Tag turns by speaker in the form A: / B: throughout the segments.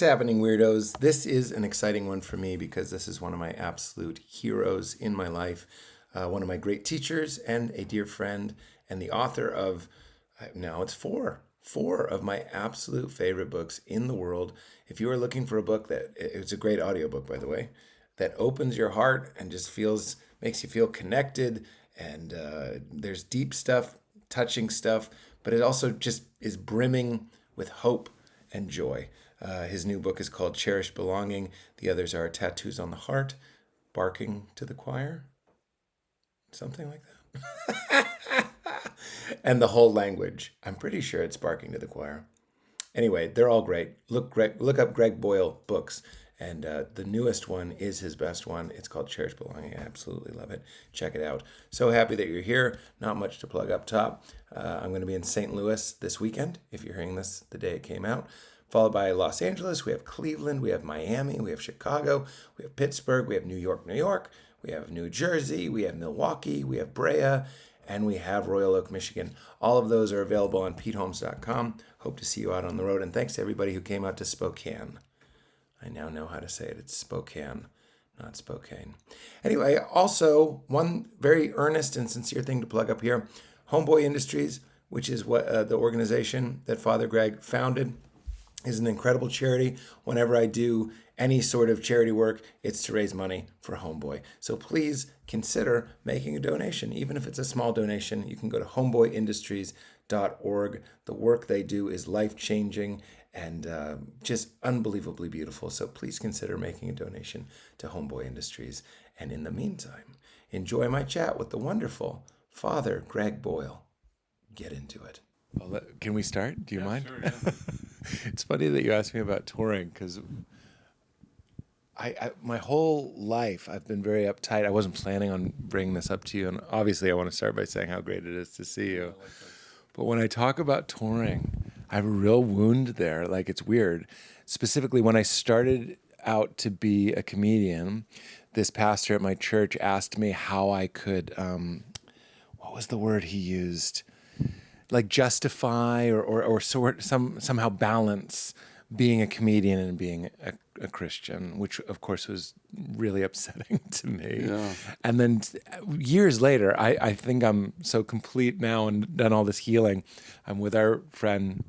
A: happening, weirdos? This is an exciting one for me because this is one of my absolute heroes in my life. One of my great teachers and a dear friend and the author of, now it's four of my absolute favorite books in the world. If you are looking for a book it's a great audiobook, by the way, that opens your heart and just makes you feel connected. And there's deep stuff, touching stuff, but it also just is brimming with hope and joy. His new book is called Cherished Belonging. The others are Tattoos on the Heart, Barking to the Choir, something like that. And The Whole Language. I'm pretty sure it's Barking to the Choir. Anyway, they're all great. Look up Greg Boyle books. And the newest one is his best one. It's called Cherished Belonging. I absolutely love it. Check it out. So happy that you're here. Not much to plug up top. I'm going to be in St. Louis this weekend, if you're hearing this the day it came out. Followed by Los Angeles. We have Cleveland. We have Miami. We have Chicago. We have Pittsburgh. We have New York, New York. We have New Jersey. We have Milwaukee. We have Brea. And we have Royal Oak, Michigan. All of those are available on PeteHolmes.com. Hope to see you out on the road. And thanks to everybody who came out to Spokane. I now know how to say it. It's Spokane, not Spokane. Anyway, also one very earnest and sincere thing to plug up here. Homeboy Industries, which is what the organization that Father Greg founded, is an incredible charity. Whenever I do any sort of charity work, it's to raise money for Homeboy. So please consider making a donation. Even if it's a small donation, you can go to homeboyindustries.org. The work they do is life-changing and just unbelievably beautiful. So please consider making a donation to Homeboy Industries. And in the meantime, enjoy my chat with the wonderful Father Greg Boyle. Get into it. Can we start? Do you mind?
B: Sure, yeah.
A: It's funny that you asked me about touring because I my whole life I've been very uptight. I wasn't planning on bringing this up to you, and obviously I want to start by saying how great it is to see you. But when I talk about touring, I have a real wound there. Like, it's weird. Specifically, when I started out to be a comedian, this pastor at my church asked me how I could, what was the word he used? Like justify or somehow balance being a comedian and being a Christian, which of course was really upsetting to me.
B: Yeah.
A: And then years later, I think I'm so complete now and done all this healing. I'm with our friend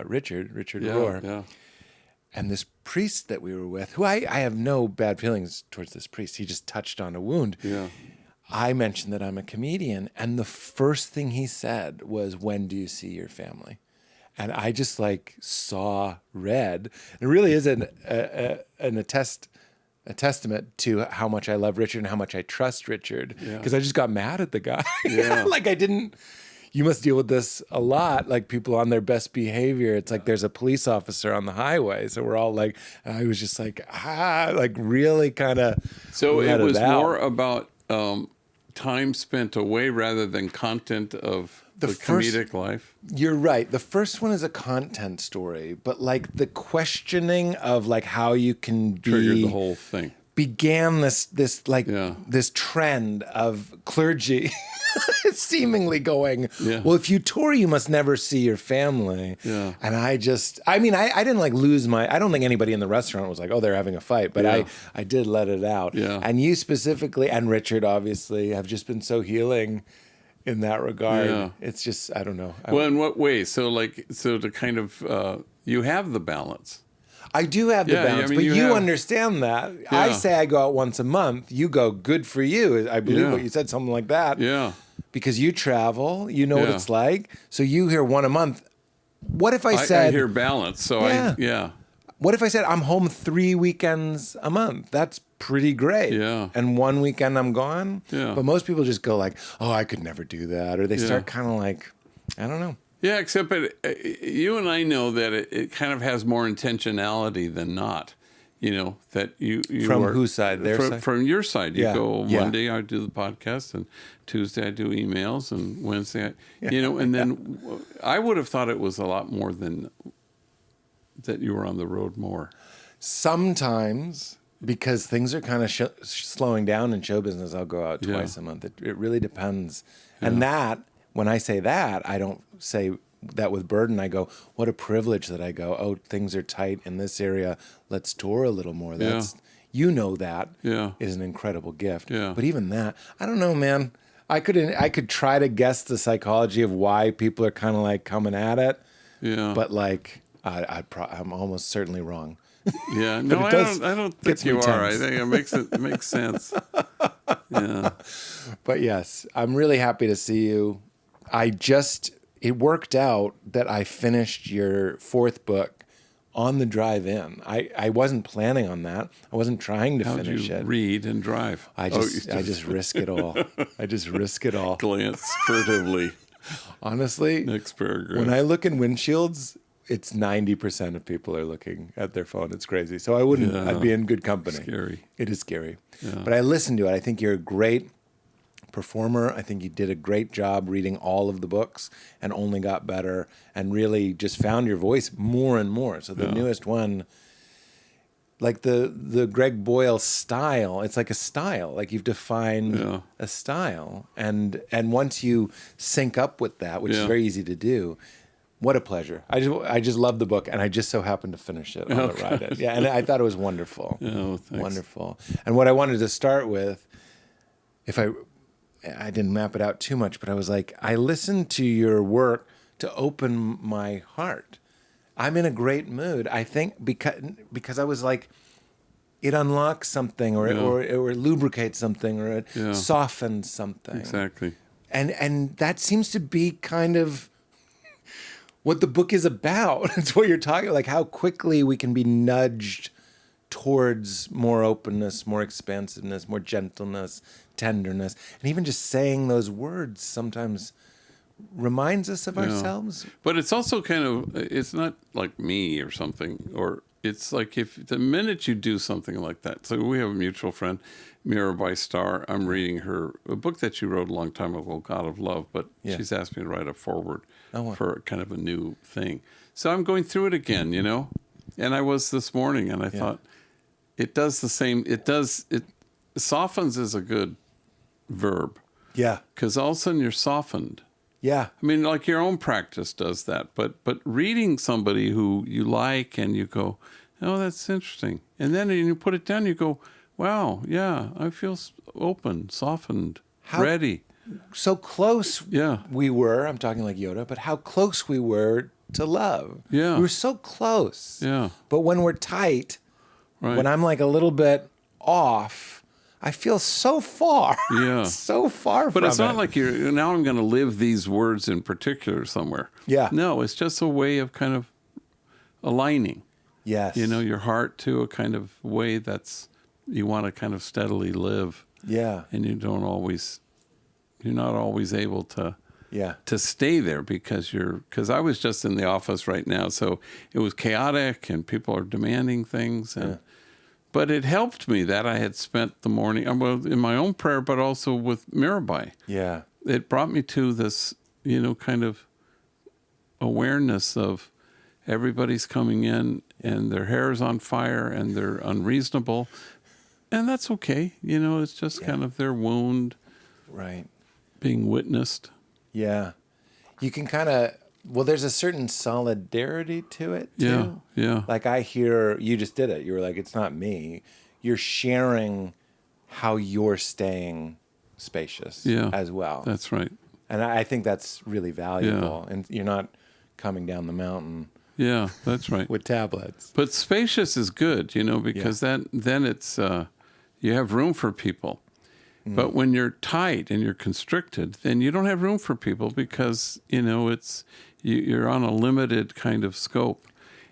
A: Richard Rohr.
B: Yeah.
A: And this priest that we were with, who I have no bad feelings towards this priest. He just touched on a wound.
B: Yeah. I
A: mentioned that I'm a comedian, and the first thing he said was, "When do you see your family?" And I just saw red. It really is a testament to how much I love Richard and how much I trust Richard. Because I just got mad at the guy.
B: Yeah.
A: You must deal with this a lot, like people on their best behavior. It's like there's a police officer on the highway. So we're all and I was just really kind of.
B: So it was more about time spent away rather than content of the comedic life.
A: You're right. The first one is a content story, but the questioning of how you can be
B: triggered the whole thing.
A: Began this trend of clergy seemingly going, well, if you tour, you must never see your family.
B: Yeah.
A: And I didn't lose my, I don't think anybody in the restaurant was like, oh, they're having a fight, but I did let it out.
B: Yeah.
A: And you specifically, and Richard obviously, have just been so healing in that regard.
B: Yeah.
A: It's just, I don't know.
B: Well, in what way? So to kind of, you have the balance.
A: I do have the balance, but you understand that.
B: Yeah.
A: I say I go out once a month. You go, good for you. I believe what you said, something like that.
B: Yeah.
A: Because you travel, you know what it's like. So you hear one a month. What if I said...
B: I hear balance, so
A: What if I said I'm home 3 weekends a month? That's pretty great.
B: Yeah.
A: And one weekend I'm gone.
B: Yeah.
A: But most people just go oh, I could never do that. Or they start kind of I don't know.
B: Yeah, except you and I know that it kind of has more intentionality than not. That you
A: from whose side? Their side?
B: From your side. You go, Monday I do the podcast, and Tuesday I do emails, and Wednesday and then I would have thought it was a lot more than that you were on the road more.
A: Sometimes, because things are kind of slowing down in show business, I'll go out twice a month. It really depends. Yeah. And that, when I say that, I don't say that with burden, I go, what a privilege that I go, oh, things are tight in this area. Let's tour a little more. That's, that is an incredible gift.
B: Yeah.
A: But even that, I don't know, man. I could try to guess the psychology of why people are kind of like coming at it.
B: Yeah.
A: But like, I'm almost certainly wrong.
B: Yeah. No, I don't think you are. I think it makes sense. Yeah.
A: But yes, I'm really happy to see you. It worked out that I finished your 4th book on the drive in. I wasn't planning on that. I wasn't trying to finish it.
B: Read and drive?
A: I just risk it all. I just risk it all.
B: Glance furtively.
A: Honestly,
B: Next paragraph.
A: when I look in windshields, it's 90% of people are looking at their phone. It's crazy. So I'd be in good company.
B: Scary.
A: It is scary.
B: Yeah.
A: But I listened to it. I think you're a great performer. I think you did a great job reading all of the books and only got better and really just found your voice more and more. So the newest one, like the Greg Boyle style, it's like a style. Like you've defined a style. And once you sync up with that, which is very easy to do, what a pleasure. I just love the book, and I just so happened to finish it on the ride. Yeah, and I thought it was wonderful.
B: Oh, thanks.
A: Wonderful. And what I wanted to start with, I didn't map it out too much, but I was like, I listened to your work to open my heart. I'm in a great mood. I think because I was like, it unlocks something, or it lubricates something, or it softens something.
B: Exactly.
A: And that seems to be kind of what the book is about. It's what you're talking, like how quickly we can be nudged towards more openness, more expansiveness, more gentleness, tenderness. And even just saying those words sometimes reminds us of ourselves.
B: But it's also kind of, it's not like me or something, or it's like if the minute you do something like that. So we have a mutual friend, Mirabai Starr. I'm reading a book that she wrote a long time ago, God of Love, but she's asked me to write a foreword for kind of a new thing. So I'm going through it again, and I was this morning, and I thought it does the same. It softens is a good verb.
A: Yeah.
B: Because all of a sudden you're softened.
A: Yeah.
B: I mean, like your own practice does that, but reading somebody who you like and you go, oh, that's interesting. And then you put it down, you go, wow, yeah, I feel open, softened, ready.
A: So close we were, I'm talking like Yoda, but how close we were to love.
B: Yeah.
A: We were so close.
B: Yeah.
A: But when we're tight, when I'm like a little bit off, I feel so far. Yeah. So far from it.
B: But it's not like now I'm going to live these words in particular somewhere.
A: Yeah.
B: No, it's just a way of kind of aligning.
A: Yes.
B: Your heart to a kind of way that's, you want to kind of steadily live.
A: Yeah.
B: And you're not always able to stay there because I was just in the office right now, so it was chaotic and people are demanding things, but it helped me that I had spent the morning in my own prayer, but also with Mirabai.
A: Yeah,
B: it brought me to this, kind of awareness of everybody's coming in and their hair is on fire and they're unreasonable, and that's okay. It's just kind of their wound,
A: right,
B: being witnessed.
A: Yeah. You can kind of, there's a certain solidarity to it, too.
B: Yeah.
A: Like I hear, you just did it. You were like, it's not me. You're sharing how you're staying spacious as well.
B: That's right.
A: And I think that's really valuable. And you're not coming down the mountain.
B: Yeah, that's right.
A: With tablets.
B: But spacious is good, because then it's, you have room for people. But when you're tight and you're constricted, then you don't have room for people because, it's you're on a limited kind of scope.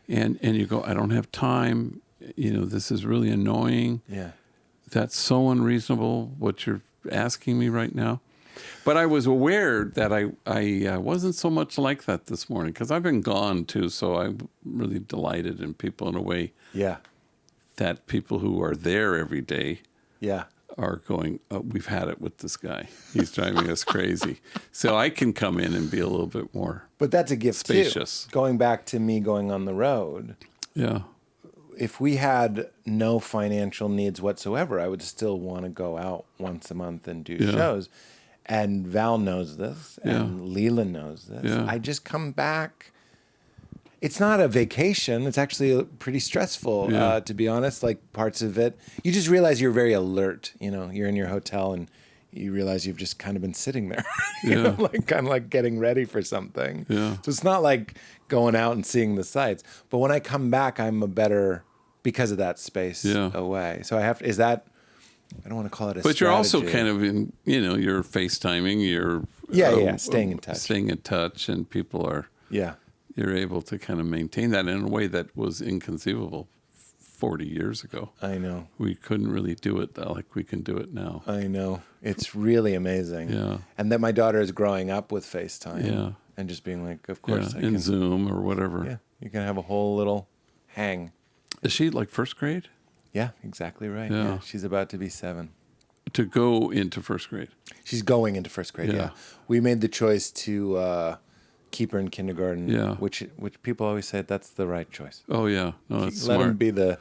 B: And you go, I don't have time. This is really annoying.
A: Yeah.
B: That's so unreasonable, what you're asking me right now. But I was aware that I wasn't so much like that this morning because I've been gone too. So I'm really delighted in people in a way.
A: Yeah.
B: That people who are there every day.
A: Yeah.
B: Are going, oh, we've had it with this guy. He's driving us crazy. So I can come in and be a little bit more
A: But that's a gift
B: spacious.
A: Too. Going back to me going on the road.
B: Yeah.
A: If we had no financial needs whatsoever, I would still want to go out once a month and do shows. and Val knows this, and Leland knows this.
B: Yeah.
A: I just come back. It's not a vacation. It's actually pretty stressful, to be honest. Like parts of it, you just realize you're very alert. You know, you're in your hotel and you realize you've just kind of been sitting there, you know, like kind of like getting ready for something.
B: Yeah.
A: So it's not like going out and seeing the sights. But when I come back, I'm a better because of that space away. So I have to, I don't want to call it a
B: But
A: strategy.
B: you're also kind of in, you know, you're FaceTiming, you're
A: staying in touch.
B: Staying in touch, and people are, you're able to kind of maintain that in a way that was inconceivable 40 years ago.
A: I know.
B: We couldn't really do it like we can do it now.
A: I know. It's really amazing.
B: Yeah.
A: And that my daughter is growing up with FaceTime.
B: Yeah.
A: And just being like, of course I
B: in
A: can.
B: Zoom or whatever.
A: Yeah. You can have a whole little hang.
B: Is she like first grade?
A: Yeah, exactly right.
B: Yeah.
A: Yeah. She's about to be 7.
B: To go into first grade.
A: She's going into first grade, yeah. We made the choice to keep her in kindergarten, which people always say that's the right choice.
B: Oh, yeah. No, that's
A: Let
B: smart.
A: him be the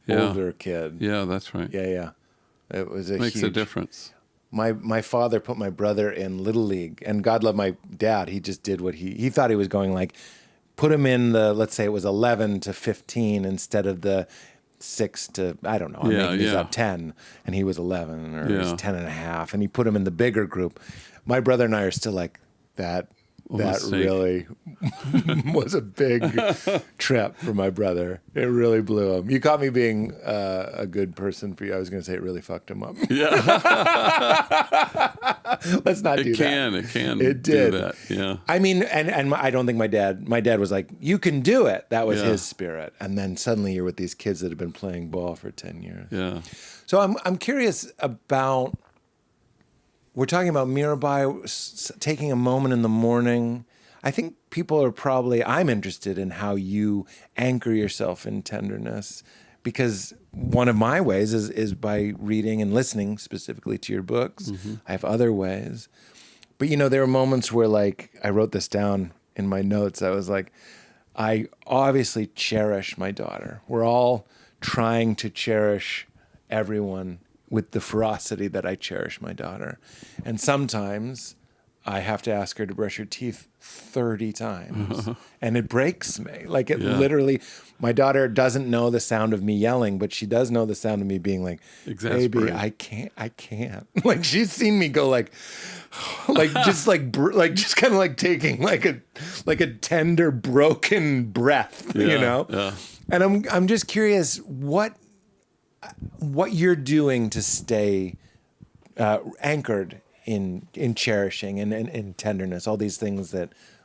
A: older kid.
B: Yeah, that's right.
A: Yeah. It was
B: Makes a difference.
A: My father put my brother in Little League, and God love my dad. He just did what he thought he was going like, put him in the, let's say it was 11 to 15 instead of the 6 to, I don't know, I'm making these up, 10, and he was 11 or he was 10 and a half, and he put him in the bigger group. My brother and I are still like, that really was a big trip for my brother. It really blew him. You caught me being a good person for you. I was going to say it really fucked him up.
B: Yeah.
A: Let's not do that.
B: It can.
A: It did.
B: Do that. Yeah.
A: I mean, and I don't think my dad was like, you can do it. That was his spirit. And then suddenly you're with these kids that have been playing ball for 10 years.
B: Yeah.
A: So I'm curious about, we're talking about Mirabai taking a moment in the morning. I think people are probably, I'm interested in how you anchor yourself in tenderness, because one of my ways is by reading and listening specifically to your books. Mm-hmm. I have other ways. But, you know, there are moments where, like, I wrote this down in my notes. I was like, I obviously cherish my daughter. We're all trying to cherish everyone with the ferocity that I cherish my daughter. And sometimes I have to ask her to brush her teeth 30 times. And it breaks me. Like it literally, my daughter doesn't know the sound of me yelling, but she does know the sound of me being like, baby, I can't. Like she's seen me go like just just kind of like taking like a tender broken breath, you know?
B: Yeah.
A: And I'm just curious what you're doing to stay anchored in cherishing and in tenderness, all these things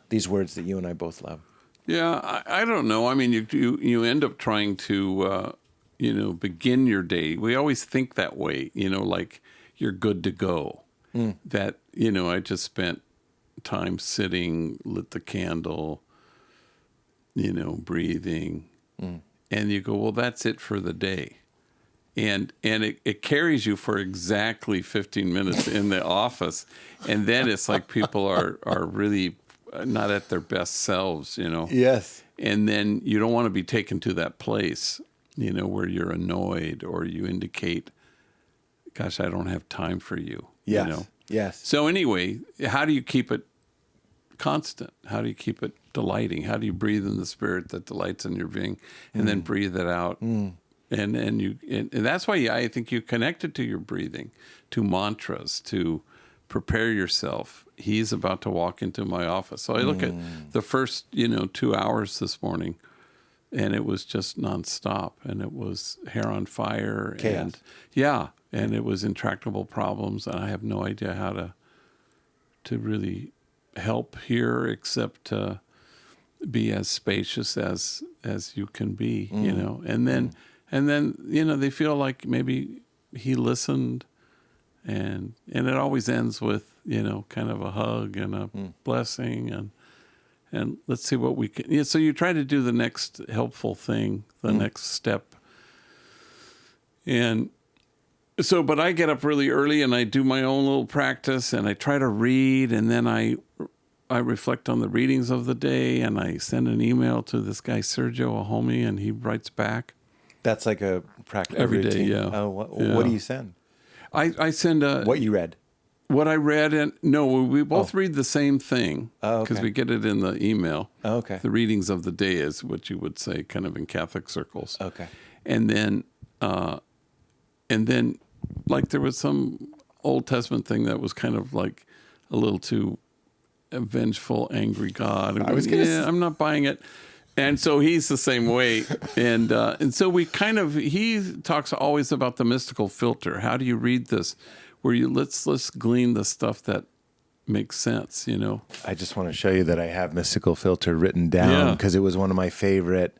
A: these words that you and I both love.
B: Yeah, I don't know. I mean, you end up trying to, begin your day. We always think that way, like you're good to go. That, I just spent time sitting, lit the candle, breathing. And you go, well, that's it for the day. And it carries you for exactly 15 minutes in the office. And then it's like people are really not at their best selves,
A: Yes.
B: And then you don't want to be taken to that place, where you're annoyed or you indicate, gosh, I don't have time for you.
A: Yes. Yes.
B: So anyway, how do you keep it constant? How do you keep it delighting? How do you breathe in the spirit that delights in your being and then breathe it out? And that's why I think you connected to your breathing, to mantras, to prepare yourself. He's about to walk into my office. So I look at the first, 2 hours this morning, and it was just nonstop, and it was hair on fire.
A: Chaos.
B: And it was intractable problems, and I have no idea how to really help here except to be as spacious as you can be, and then. And then, they feel like maybe he listened, and it always ends with, kind of a hug and a blessing, and let's see what we can. Yeah, so you try to do the next helpful thing, the next step. And so, but I get up really early and I do my own little practice, and I try to read, and then I reflect on the readings of the day, and I send an email to this guy, Sergio, a homie, and he writes back.
A: That's like a practice
B: every
A: routine.
B: day, yeah.
A: Oh, what do you send?
B: I send
A: what you read.
B: What I read, and no, we both read the same thing because we get it in the email.
A: Oh, okay.
B: The readings of the day is what you would say, kind of in Catholic circles.
A: Okay.
B: And then, like there was some Old Testament thing that was kind of like a little too vengeful, angry God. And I'm not buying it. And so he's the same way. And so he talks always about the mystical filter. How do you read this? Where let's glean the stuff that makes sense,
A: I just want to show you that I have mystical filter written down because it was one of my favorite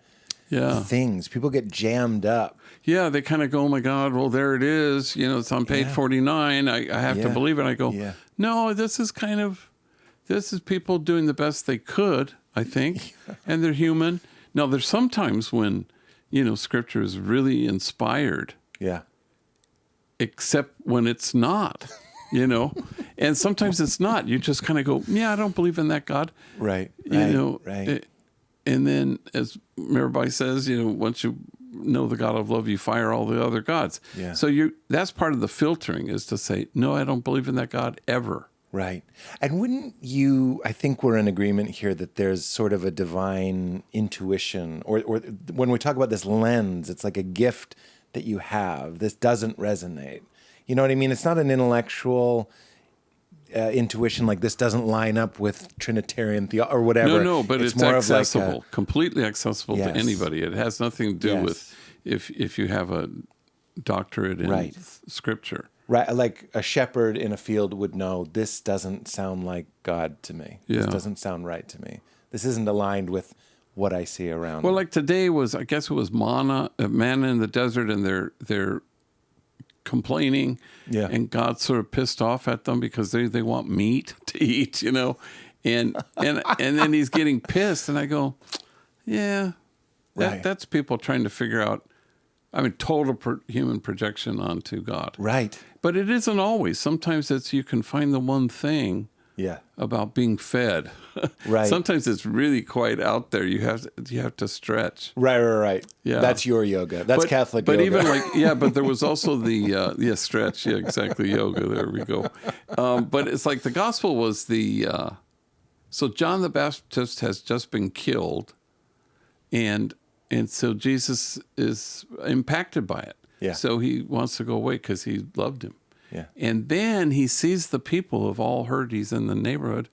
A: things. People get jammed up.
B: Yeah, they kind of go, oh my God, well, there it is. It's on page 49. I have to believe it. I go, no, this is people doing the best they could, I think, and they're human. Now, there's sometimes when, Scripture is really inspired. Yeah. Except when it's not, and sometimes it's not. You just kind of go, I don't believe in that God. Right. Right. And then, as everybody says, once you know the God of love, you fire all the other gods. Yeah. So that's part of the filtering, is to say, no, I don't believe in that God ever. Right. And wouldn't you, I think we're in agreement here that there's sort of a divine intuition, or when we talk about this lens, it's like a gift that you have. This doesn't resonate. You know what I mean? It's not an intellectual intuition, like this doesn't line up with Trinitarian theology or whatever. No, but it's more accessible, completely accessible to anybody. It has nothing to do with if you have a doctorate in Scripture. Right, like a shepherd in a field would know, this doesn't sound like God to me. This doesn't sound right to me. This isn't aligned with what I see around. Well, like today was, I guess it was manna in the desert, and they're complaining, and God's sort of pissed off at them because they want meat to eat, and then he's getting pissed, and I go, that's people trying to figure out. I mean, total human projection onto God. Right. But it isn't always. Sometimes you can find the one thing about being fed. Right. Sometimes it's really quite out there. You have to stretch. Right. Yeah. That's your yoga. That's Catholic yoga. But even but there was also the stretch. Yeah, exactly. Yoga. There we go. But it's like the gospel was so John the Baptist has just been killed, and so Jesus is impacted by it. Yeah. So he wants to go away because he loved him. Yeah. And then he sees the people have all heard he's in the neighborhood,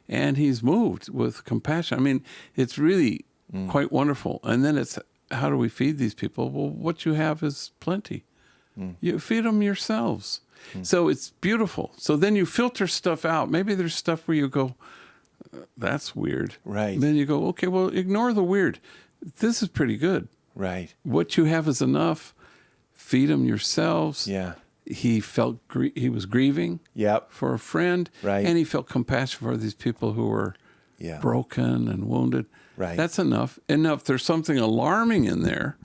B: and he's moved with compassion. I mean, it's really quite wonderful. And then it's, how do we feed these people? Well, what you have is plenty. You feed them yourselves. So it's beautiful. So then you filter stuff out. Maybe there's stuff where you go, that's weird. Right. And then you go, okay, well, ignore the weird. This is pretty good. Right. What you have is enough. Feed them yourselves. Yeah. He felt he was grieving for a friend. Right. And he felt compassion for these people who were broken and wounded. Right. That's enough. And now if there's something alarming in there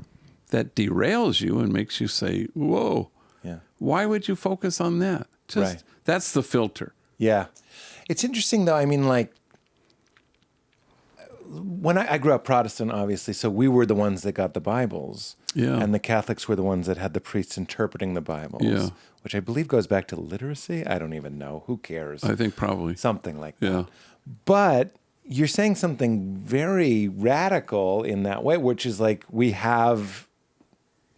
B: that derails you and makes you say, whoa, why would you focus on that? That's the filter. Yeah. It's interesting, though. I mean, like, when I grew up Protestant, obviously, so we were the ones that got the Bibles. Yeah. And the Catholics were the ones that had the priests interpreting the Bibles, which I believe goes back to literacy. I don't even know. Who cares? I think probably. Something like that. But you're saying something very radical in that way, which is like we have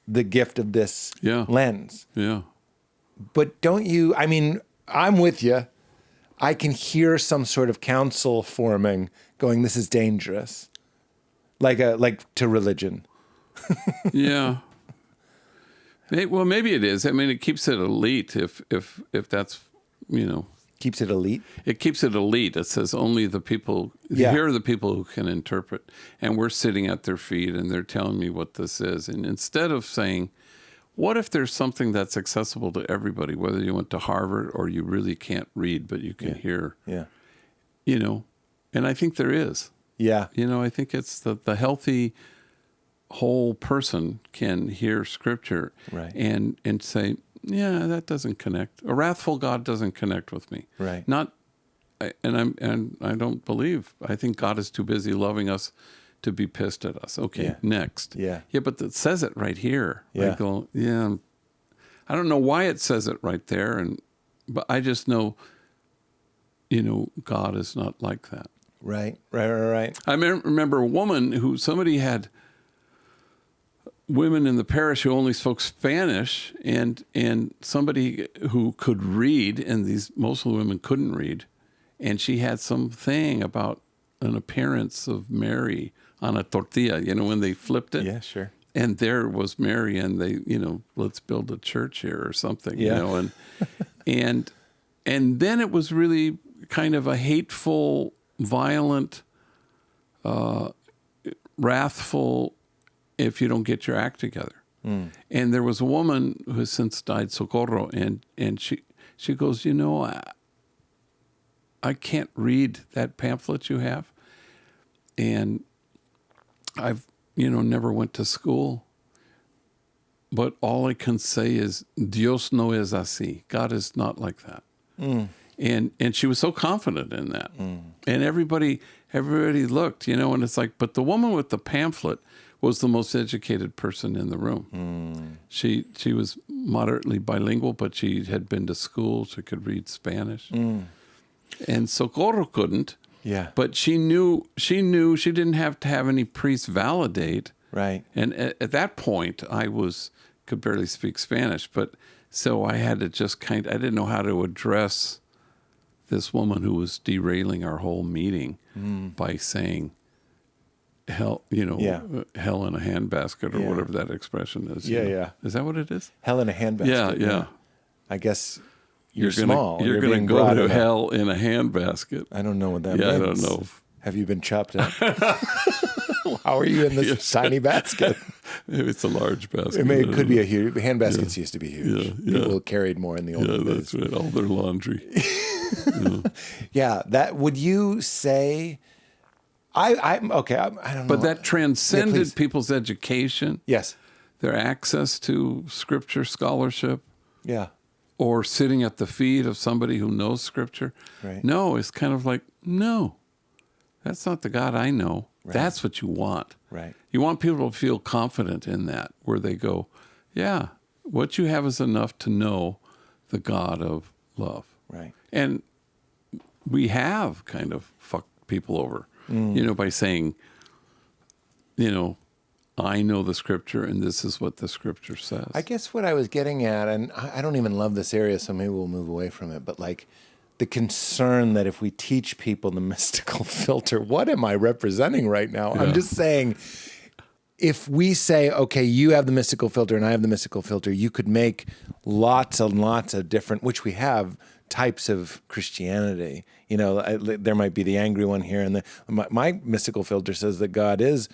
B: the gift of this lens. Yeah. But don't you, I mean, I'm with you. I can hear some sort of council forming going, this is dangerous. Like to religion. Yeah. Well, maybe it is. I mean, it keeps it elite if that's, Keeps it elite? It keeps it elite. It says only the people, here are the people who can interpret. And we're sitting at their feet and they're telling me what this is. And instead of saying, what if there's something that's accessible to everybody, whether you went to Harvard or you really can't read, but you can hear? Yeah. And I think there is. Yeah. I think it's the healthy whole person can hear Scripture and say, that doesn't connect. A wrathful God doesn't connect with me. Right. I don't believe. I think God is too busy loving us to be pissed at us. Okay, next. Yeah. Yeah, but it says it right here. Yeah. I go, I don't know why it says it right there, and But I just know, God is not like that.
A: Right.
B: I remember a woman who somebody had women in the parish who only spoke Spanish, and somebody who could read, and most of the women couldn't read, and she had something about an appearance of Mary on a tortilla, when they flipped it.
A: Yeah, sure.
B: And there was Mary, and they, let's build a church here or something, and then it was really kind of a hateful, violent, wrathful, if you don't get your act together. And there was a woman who has since died, Socorro, and she goes, I can't read that pamphlet you have, and I've never went to school, but all I can say is Dios no es así. God is not like that. And she was so confident in that. And everybody looked, and it's like, but the woman with the pamphlet was the most educated person in the room. She was moderately bilingual, but she had been to school. She could read Spanish. And Socorro couldn't.
A: Yeah.
B: But she knew she didn't have to have any priest validate.
A: Right.
B: And at that point, I could barely speak Spanish, but so I had to I didn't know how to address this woman who was derailing our whole meeting by saying hell in a handbasket or whatever that expression is.
A: Yeah.
B: Is that what it is?
A: Hell in a handbasket.
B: Yeah.
A: I guess you're
B: gonna,
A: small.
B: You're going to go to hell in a handbasket.
A: I don't know what that means.
B: I don't know.
A: Have you been chopped up? How are you in this tiny basket?
B: Maybe it's a large basket.
A: It could be a huge. Handbaskets used to be huge. People carried more in the old days.
B: Yeah, that's right. All their laundry.
A: That would you say? I'm okay. I don't know.
B: But that transcended people's education.
A: Yes.
B: Their access to scripture scholarship.
A: Yeah.
B: Or sitting at the feet of somebody who knows scripture.
A: Right.
B: No, it's kind of like, no, that's not the God I know. Right. That's what you want.
A: Right.
B: You want people to feel confident in that, where they go, yeah, what you have is enough to know the God of love.
A: Right.
B: And we have kind of fucked people over, by saying, I know the scripture and this is what the scripture says.
A: I guess what I was getting at, and I don't even love this area, so maybe we'll move away from it, but like the concern that if we teach people the mystical filter, what am I representing right now? Yeah. I'm just saying, if we say, okay, you have the mystical filter and I have the mystical filter, you could make lots and lots of different, which we have, types of Christianity. There might be the angry one here, and my mystical filter says that God is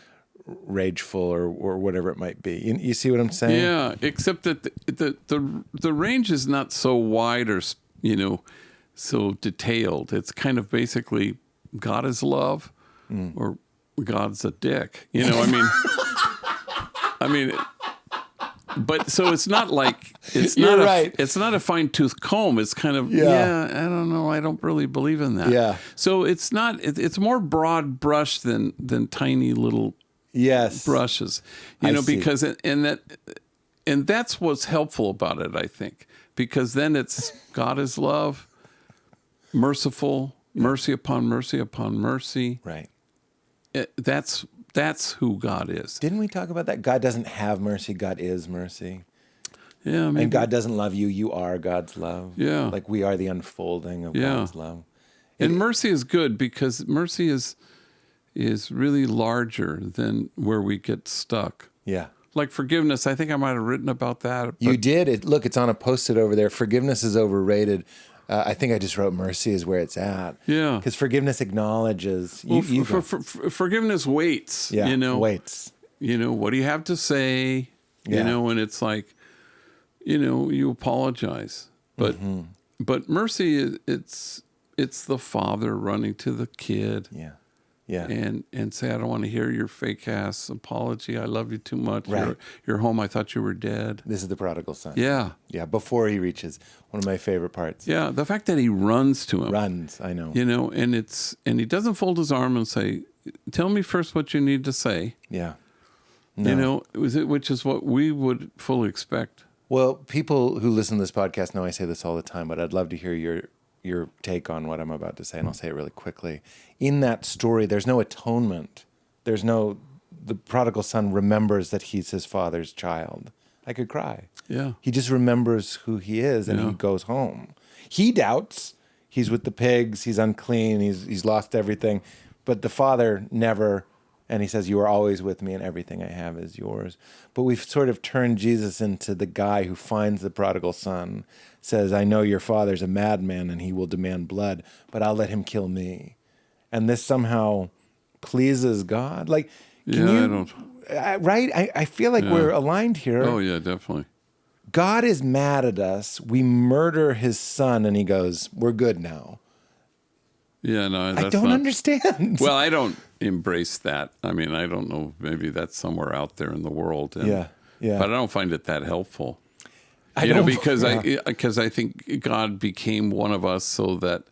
A: rageful or whatever it might be. You see what I'm saying?
B: Yeah, except that the range is not so wide or so detailed. It's kind of basically God is love or God's a dick. I mean, but so it's not like it's not
A: right.
B: It's not a fine-tooth comb. It's kind of I don't know. I don't really believe in that.
A: Yeah.
B: So it's not. It's more broad brush than tiny little brushes. Because and that's what's helpful about it, I think, because then it's God is love, merciful, mercy upon mercy upon mercy.
A: Right.
B: That's who God is.
A: Didn't we talk about that? God doesn't have mercy. God is mercy.
B: Yeah. Maybe.
A: And God doesn't love you. You are God's love.
B: Yeah.
A: Like we are the unfolding of God's love.
B: And mercy is good because mercy is really larger than where we get stuck.
A: Yeah.
B: Like forgiveness, I think I might have written about that.
A: You did. Look, it's on a Post-it over there. Forgiveness is overrated. I think I just wrote mercy is where it's at.
B: Yeah.
A: Because forgiveness acknowledges.
B: Forgiveness waits.
A: Yeah, waits.
B: What do you have to say? And it's like, you apologize. But but mercy, it's the father running to the kid.
A: Yeah. Yeah.
B: And say, I don't want to hear your fake ass apology. I love you too much.
A: Right.
B: You're home. I thought you were dead.
A: This is the prodigal son.
B: Yeah.
A: Yeah. Before he reaches, one of my favorite parts.
B: Yeah. The fact that he runs to him.
A: I know.
B: And he doesn't fold his arm and say, tell me first what you need to say.
A: Yeah. No.
B: Which is what we would fully expect
A: Well, people who listen to this podcast know I say this all the time, but I'd love to hear your take on what I'm about to say, and I'll say it really quickly. In that story, there's no atonement. The prodigal son remembers that he's his father's child. I could cry.
B: Yeah.
A: He just remembers who he is, and he goes home. He doubts. He's with the pigs. He's unclean. He's lost everything. But the father never, and he says, you are always with me, and everything I have is yours. But we've sort of turned Jesus into the guy who finds the prodigal son, says, I know your father's a madman, and he will demand blood, but I'll let him kill me. And this somehow pleases God. Like, right? I feel like we're aligned here.
B: Oh, yeah, definitely.
A: God is mad at us. We murder his son, and he goes, we're good now.
B: Yeah, no,
A: I don't understand.
B: Well, I don't embrace that. I mean, I don't know. Maybe that's somewhere out there in the world.
A: Yeah.
B: But I don't find it that helpful. Because I think God became one of us so that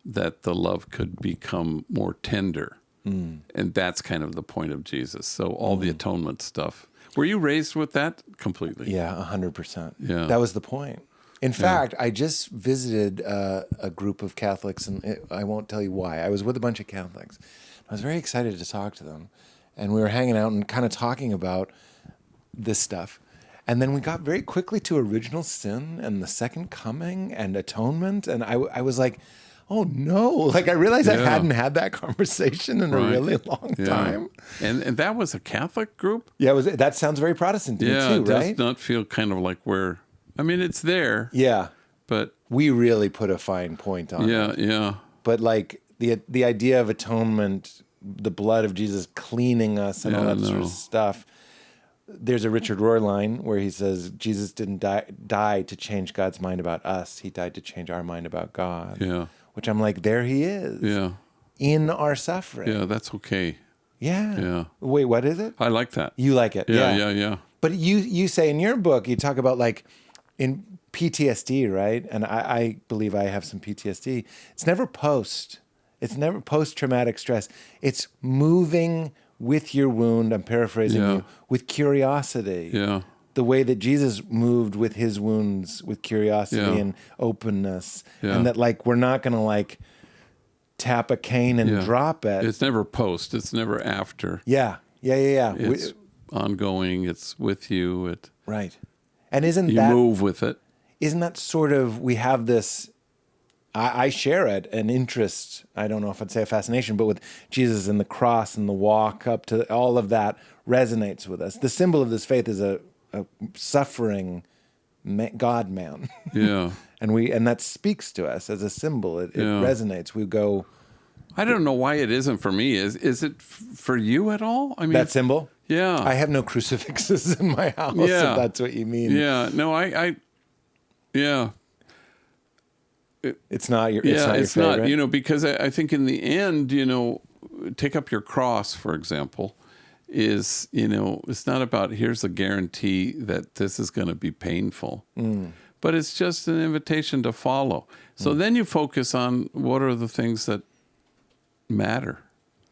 B: the love could become more tender. And that's kind of the point of Jesus. So all the atonement stuff. Were you raised with that completely?
A: Yeah, 100%.
B: Yeah.
A: That was the point. In fact, I just visited a group of Catholics, and I won't tell you why. I was with a bunch of Catholics. I was very excited to talk to them. And we were hanging out and kind of talking about this stuff. And then we got very quickly to original sin and the second coming and atonement. And I was like, oh no. Like I realized I hadn't had that conversation in a really long time.
B: And that was a Catholic group?
A: Yeah, that sounds very Protestant to me too, right?
B: It does not feel kind of like I mean, it's there.
A: Yeah.
B: But
A: we really put a fine point on it.
B: Yeah.
A: But like the idea of atonement, the blood of Jesus cleaning us and all that sort of stuff. There's a Richard Rohr line where he says, Jesus didn't die to change God's mind about us. He died to change our mind about God.
B: Yeah.
A: Which I'm like, there he is.
B: Yeah.
A: In our suffering.
B: Yeah, that's okay.
A: Yeah.
B: Yeah.
A: Wait, what is it?
B: I like that.
A: You like it?
B: Yeah.
A: But you say in your book, you talk about like in PTSD, right? And I believe I have some PTSD. It's never post-traumatic stress. It's moving with your wound, I'm paraphrasing you, with curiosity.
B: Yeah.
A: The way that Jesus moved with his wounds, with curiosity and openness.
B: Yeah.
A: And that like, we're not going to like tap a cane and drop it.
B: It's never post. It's never after.
A: Yeah.
B: It's ongoing. It's with you.
A: Right. And you
B: move with it.
A: Isn't that sort of, we have this, I share it, an interest, I don't know if I'd say a fascination, but with Jesus and the cross and the walk up to all of that resonates with us. The symbol of this faith is a suffering God-man.
B: Yeah.
A: and that speaks to us as a symbol. It resonates. We go...
B: I don't know why it isn't for me. Is it for you at all? I mean,
A: that symbol?
B: Yeah.
A: I have no crucifixes in my house, if that's what you mean.
B: Yeah. No, yeah.
A: It's not your favorite?
B: Not, because I think in the end, take up your cross, for example, is, it's not about here's a guarantee that this is going to be painful, but it's just an invitation to follow. So then you focus on what are the things that matter,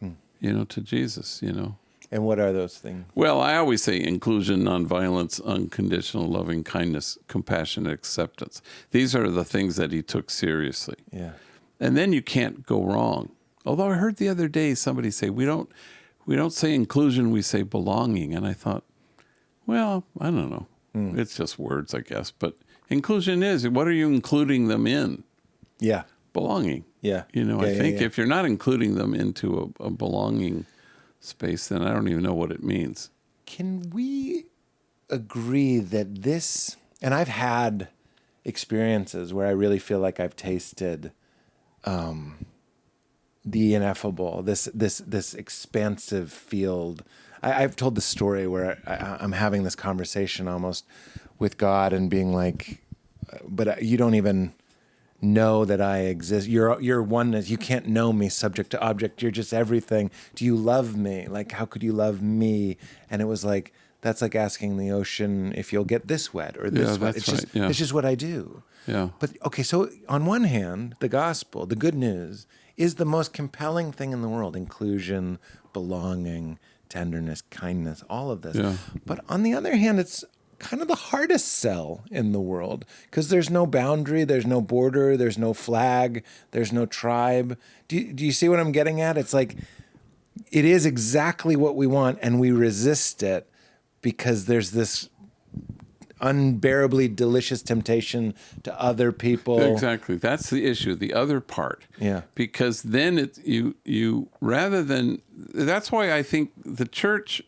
B: to Jesus,
A: And what are those things?
B: Well, I always say inclusion, nonviolence, unconditional loving kindness, compassion, and acceptance. These are the things that he took seriously.
A: Yeah.
B: And then you can't go wrong. Although I heard the other day somebody say, we don't say inclusion, we say belonging. And I thought, well, I don't know. It's just words, I guess. But inclusion is, what are you including them in?
A: Yeah.
B: Belonging.
A: Yeah.
B: I think if you're not including them into a belonging space, then I don't even know what it means.
A: Can we agree that this, and I've had experiences where I really feel like I've tasted the ineffable, this expansive field. I've told the story where I'm having this conversation almost with God and being like, but you don't even know that I exist. You're oneness. You can't know me subject to object. You're just everything. Do you love me? Like, how could you love me? And it was like, that's like asking the ocean if you'll get this wet or this wet. It's just what I do.
B: Yeah.
A: But okay, so on one hand, the gospel, the good news, is the most compelling thing in the world. Inclusion, belonging, tenderness, kindness, all of this.
B: Yeah.
A: But on the other hand, it's kind of the hardest sell in the world, because there's no boundary, there's no border, there's no flag, there's no tribe. Do you see what I'm getting at? It's like, it is exactly what we want, and we resist it because there's this unbearably delicious temptation to other people.
B: Exactly. That's the issue, the other part.
A: Yeah.
B: Because then you rather than, that's why I think the church,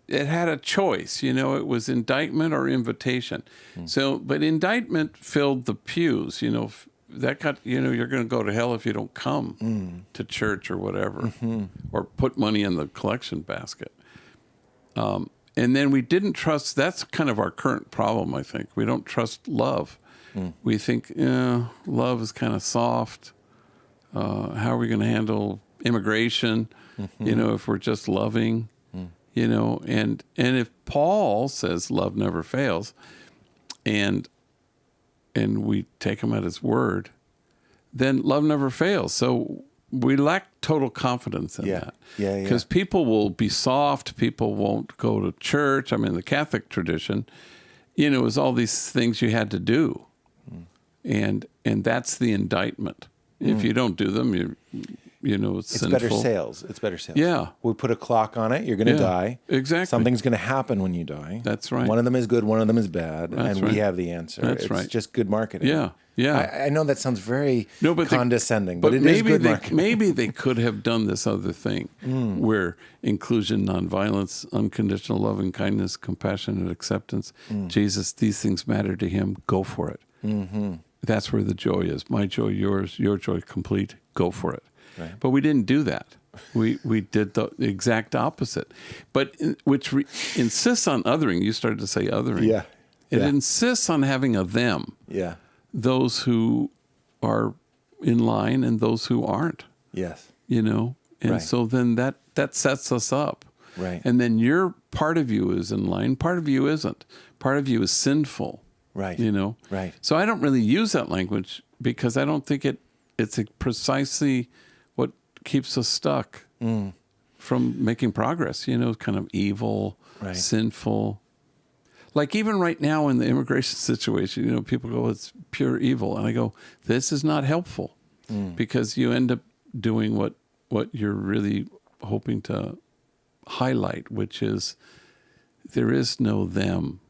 B: it had a choice, it was indictment or invitation. So, but indictment filled the pews, that got, you're going to go to hell if you don't come to church or whatever, or put money in the collection basket. And then we didn't trust, that's kind of our current problem, I think. We don't trust love. We think, love is kind of soft. How are we going to handle immigration, if we're just loving, and if Paul says love never fails, and we take him at his word, then love never fails. So we lack total confidence in that.
A: Yeah.
B: Because people will be soft. People won't go to church. I mean, the Catholic tradition, is all these things you had to do. And that's the indictment. If you don't do them, it's sinful.
A: Better sales. It's better sales.
B: Yeah.
A: We put a clock on it. You're going to die.
B: Exactly.
A: Something's going to happen when you die.
B: That's right.
A: One of them is good. One of them is bad.
B: That's
A: and
B: right.
A: we have the answer.
B: That's right.
A: It's just good marketing.
B: Yeah.
A: I know that sounds very condescending, but it is good marketing.
B: Maybe they could have done this other thing where inclusion, nonviolence, unconditional love and kindness, compassion and acceptance. Jesus, these things matter to him. Go for it. That's where the joy is. My joy, yours, your joy complete. Go for it. Right. But we didn't do that. We did the exact opposite. But which insists on othering. You started to say othering.
A: Yeah.
B: It insists on having a them.
A: Yeah.
B: Those who are in line and those who aren't.
A: Yes.
B: And so then that sets us up.
A: Right.
B: And then your part of you is in line, part of you isn't. Part of you is sinful.
A: Right. Right.
B: So I don't really use that language because I don't think it's precisely what keeps us stuck from making progress, kind of evil, sinful. Like even right now in the immigration situation, people go, it's pure evil. And I go, this is not helpful because you end up doing what you're really hoping to highlight, which is there is no them.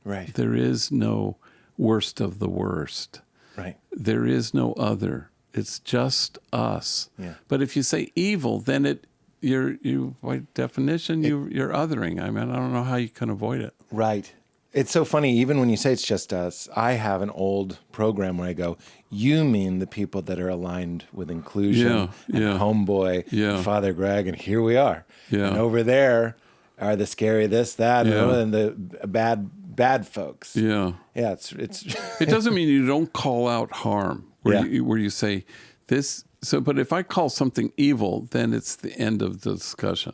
A: Right.
B: There is no worst of the worst.
A: Right.
B: There is no other. It's just us.
A: Yeah.
B: But if you say evil, then you by definition, you're othering. I mean, I don't know how you can avoid it.
A: Right. It's so funny, even when you say it's just us, I have an old program where I go, you mean the people that are aligned with inclusion and Homeboy and Father Greg, and here we are. Yeah. And over there are the scary this, that, and the bad folks. Yeah. Yeah, it's
B: It doesn't mean you don't call out harm, where you say this. So, but if I call something evil, then it's the end of the discussion.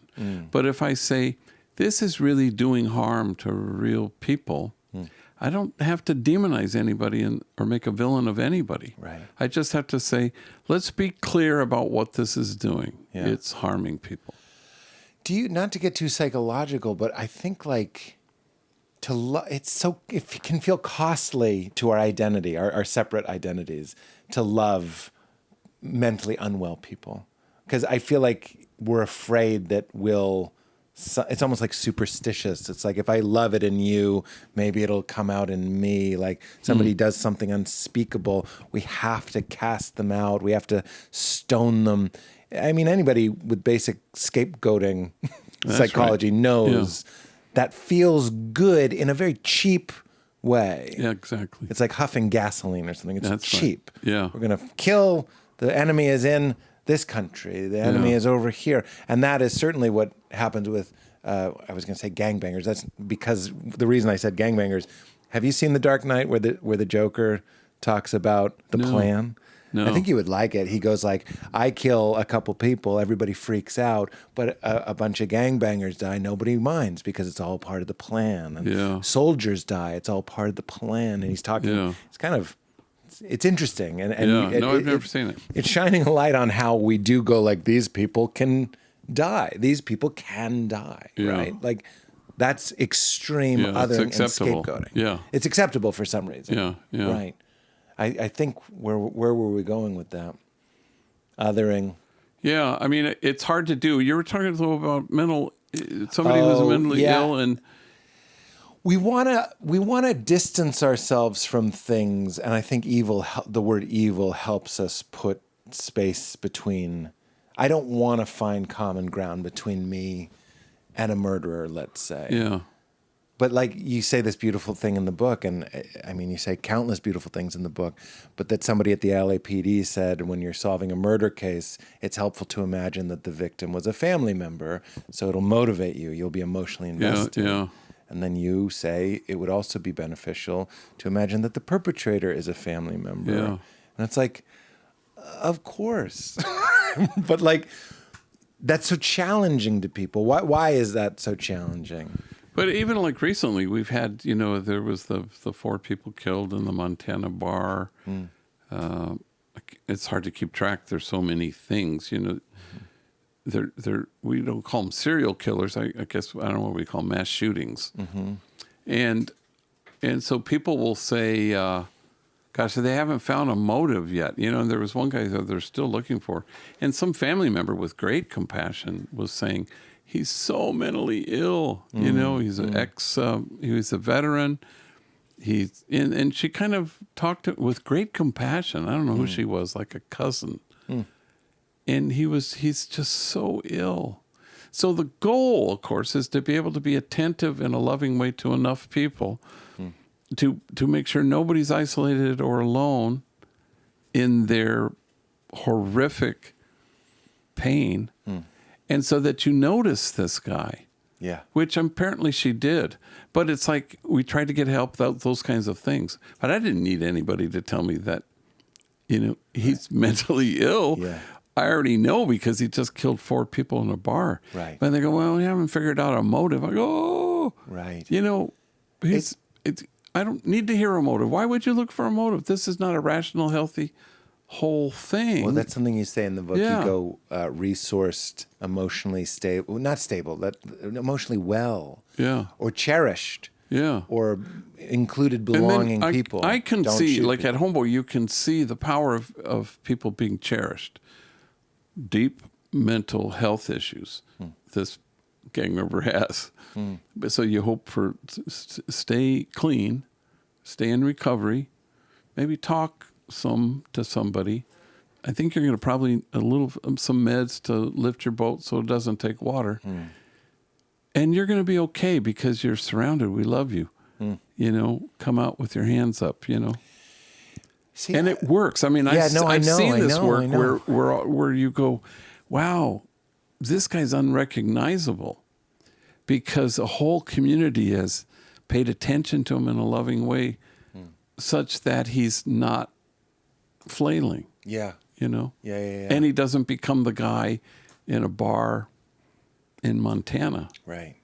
B: But if I say, this is really doing harm to real people, I don't have to demonize anybody or make a villain of anybody.
A: Right.
B: I just have to say, let's be clear about what this is doing. Yeah. It's harming people.
A: Do you, not to get too psychological, but I think like it can feel costly to our identity, our separate identities, to love mentally unwell people. Because I feel like we're afraid that it's almost like superstitious. It's like if I love it in you, maybe it'll come out in me. Like somebody does something unspeakable, we have to cast them out. We have to stone them. I mean, anybody with basic scapegoating psychology knows that feels good in a very cheap way.
B: Yeah, exactly.
A: It's like huffing gasoline or something. It's cheap.
B: Right. Yeah.
A: We're going to kill, the enemy is in this country, the enemy is over here. And that is certainly what happens with, I was going to say gangbangers. That's because the reason I said gangbangers, have you seen The Dark Knight where the Joker talks about the plan? No. I think you would like it. He goes like, I kill a couple people, everybody freaks out, but a bunch of gangbangers die, nobody minds because it's all part of the plan. And soldiers die, it's all part of the plan. And he's talking, it's kind of, it's interesting. And
B: I've never seen it.
A: It's shining a light on how we do go like, these people can die. These people can die, right? Like That's extreme
B: Yeah, it's
A: othering and
B: acceptable.
A: scapegoating.
B: Yeah.
A: It's acceptable for some reason.
B: Yeah, yeah.
A: Right. I think where were we going with that? Othering.
B: Yeah, I mean, it's hard to do. You were talking about somebody who's mentally ill, and
A: we want to distance ourselves from things, and I think the word evil helps us put space between. I don't want to find common ground between me and a murderer, let's say.
B: yeah,
A: But like you say this beautiful thing in the book, and I mean, you say countless beautiful things in the book, but that somebody at the LAPD said when you're solving a murder case, it's helpful to imagine that the victim was a family member, so it'll motivate you. You'll be emotionally invested.
B: yeah.
A: And then you say it would also be beneficial to imagine that the perpetrator is a family member.
B: Yeah.
A: And it's like, of course. But like, that's so challenging to people. Why is that so challenging?
B: But even like recently, we've had, there was the 4 people killed in the Montana bar. It's hard to keep track. There's so many things, we don't call them serial killers. I guess, I don't know what we call mass shootings. And so people will say, gosh, they haven't found a motive yet. And there was one guy that they're still looking for. And some family member with great compassion was saying, he's so mentally ill. He's an he was a veteran. And she kind of talked with great compassion. I don't know who she was, like a cousin. And he's just so ill. So the goal, of course, is to be able to be attentive in a loving way to enough people to make sure nobody's isolated or alone in their horrific pain. And so that you notice this guy.
A: Yeah.
B: Which apparently she did. But it's like we tried to get help without those kinds of things. But I didn't need anybody to tell me that, he's mentally ill.
A: Yeah.
B: I already know because he just killed 4 people in a bar.
A: Right.
B: But they go, well, we haven't figured out a motive. I go, oh.
A: Right.
B: I don't need to hear a motive. Why would you look for a motive? This is not a rational, healthy whole thing.
A: Well, that's something you say in the book.
B: Yeah.
A: You go resourced, emotionally stable, not stable, emotionally well.
B: Yeah.
A: Or cherished.
B: Yeah.
A: Or included belonging people.
B: I can
A: Don't
B: see,
A: shoot
B: like
A: people.
B: at Homeboy, you can see the power of people being cherished. Deep mental health issues this gang member has. But so you hope for stay clean, stay in recovery, maybe talk to somebody. I think you're going to probably some meds to lift your boat so it doesn't take water. And you're going to be okay because you're surrounded. We love you. Come out with your hands up,
A: See,
B: and it works. I mean, I've seen this work where you go, wow, this guy's unrecognizable because a whole community has paid attention to him in a loving way such that he's not flailing.
A: Yeah.
B: Yeah.
A: And
B: he doesn't become the guy in a bar in Montana.
A: Right.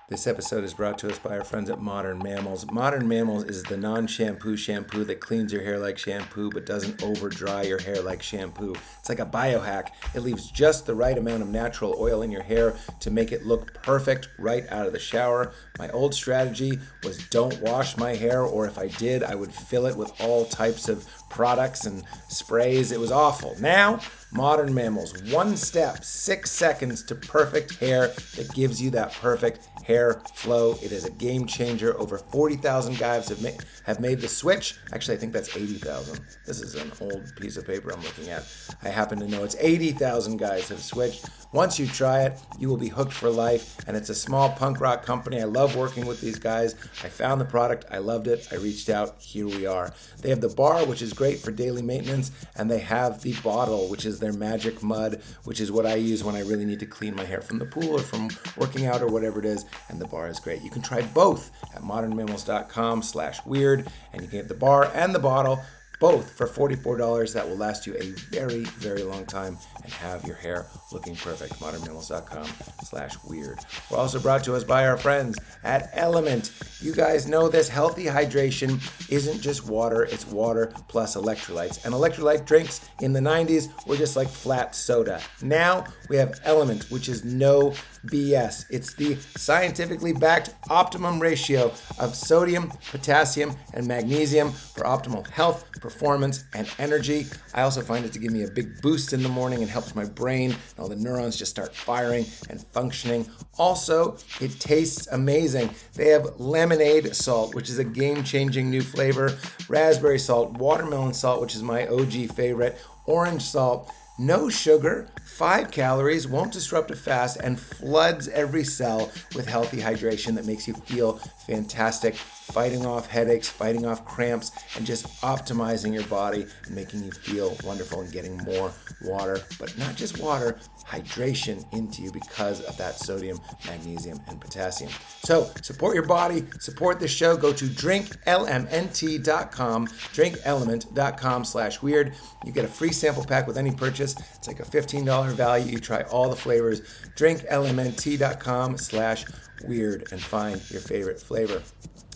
A: This episode is brought to us by our friends at Modern Mammals. Modern Mammals is the non-shampoo shampoo that cleans your hair like shampoo but doesn't over-dry your hair like shampoo. It's like a biohack. It leaves just the right amount of natural oil in your hair to make it look perfect right out of the shower. My old strategy was don't wash my hair, or if I did, I would fill it with all types of products and sprays. It was awful. Now, Modern Mammals, 1 step, 6 seconds to perfect hair that gives you that perfect hair flow. It is a game changer. Over 40,000 guys have made the switch. Actually, I think that's 80,000. This is an old piece of paper I'm looking at. I happen to know it's 80,000 guys have switched. Once you try it, you will be hooked for life. And it's a small punk rock company. I love working with these guys. I found the product. I loved it. I reached out. Here we are. They have the bar, which is great for daily maintenance. And they have the bottle, which is their magic mud, which is what I use when I really need to clean my hair from the pool or from working out or whatever it is. And the bar is great. You can try both at modernmammals.com/weird. And you can get the bar and the bottle both for $44 that will last you a very, very long time and have your hair looking perfect. modernmills.com/weird. We're also brought to us by our friends at Element. You guys know this. Healthy hydration isn't just water, it's water plus electrolytes. And electrolyte drinks in the 90s were just like flat soda. Now we have Element, which is no BS. It's the scientifically backed optimum ratio of sodium, potassium, and magnesium for optimal health, performance, and energy. I also find it to give me a big boost in the morning and helps my brain and all the neurons just start firing and functioning. Also, it tastes amazing. They have lemonade salt, which is a game-changing new flavor, raspberry salt, watermelon salt, which is my OG favorite, orange salt, no sugar, 5 calories, won't disrupt a fast, and floods every cell with healthy hydration that makes you feel fantastic, fighting off headaches, fighting off cramps, and just optimizing your body and making you feel wonderful and getting more water, but not just water, hydration into you because of that sodium, magnesium, and potassium. So support your body, support the show. Go to drinklmnt.com, drinkelement.com/weird. You get a free sample pack with any purchase. It's like a $15 value. You try all the flavors. drinklmnt.com/weird and find your favorite flavor.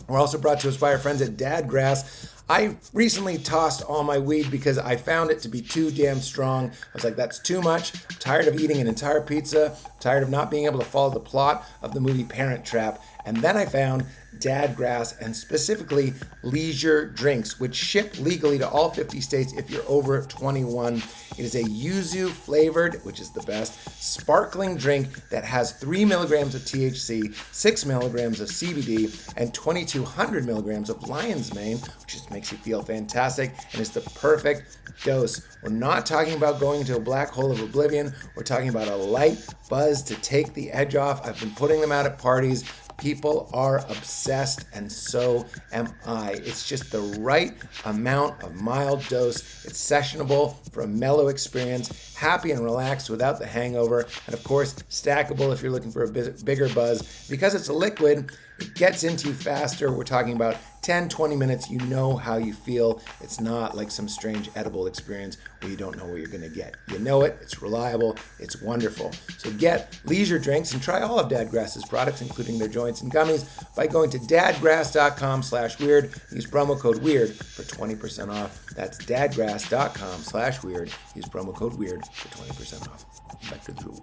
A: We're also brought to us by our friends at Dadgrass. I recently tossed all my weed because I found it to be too damn strong. I was like, that's too much. I'm tired of eating an entire pizza. I'm tired of not being able to follow the plot of the movie Parent Trap. And then I found Dadgrass, and specifically Leisure Drinks, which ship legally to all 50 states if you're over 21. It is a yuzu flavored, which is the best, sparkling drink that has 3 milligrams of THC, 6 milligrams of CBD, and 2,200 milligrams of lion's mane, which just makes you feel fantastic and is the perfect dose. We're not talking about going into a black hole of oblivion. We're talking about a light buzz to take the edge off. I've been putting them out at parties. People are obsessed, and so am I. It's just the right amount of mild dose. It's sessionable for a mellow experience, happy and relaxed without the hangover, and of course, stackable if you're looking for a bigger buzz. Because it's a liquid, it gets into you faster. We're talking about 10, 20 minutes, you know how you feel. It's not like some strange edible experience where you don't know what you're going to get. You know it, it's reliable, it's wonderful. So get Leisure Drinks and try all of Dadgrass's products, including their joints and gummies, by going to dadgrass.com/weird. Use promo code WEIRD for 20% off. That's dadgrass.com/weird. Use promo code WEIRD for 20% off. Back to the rule.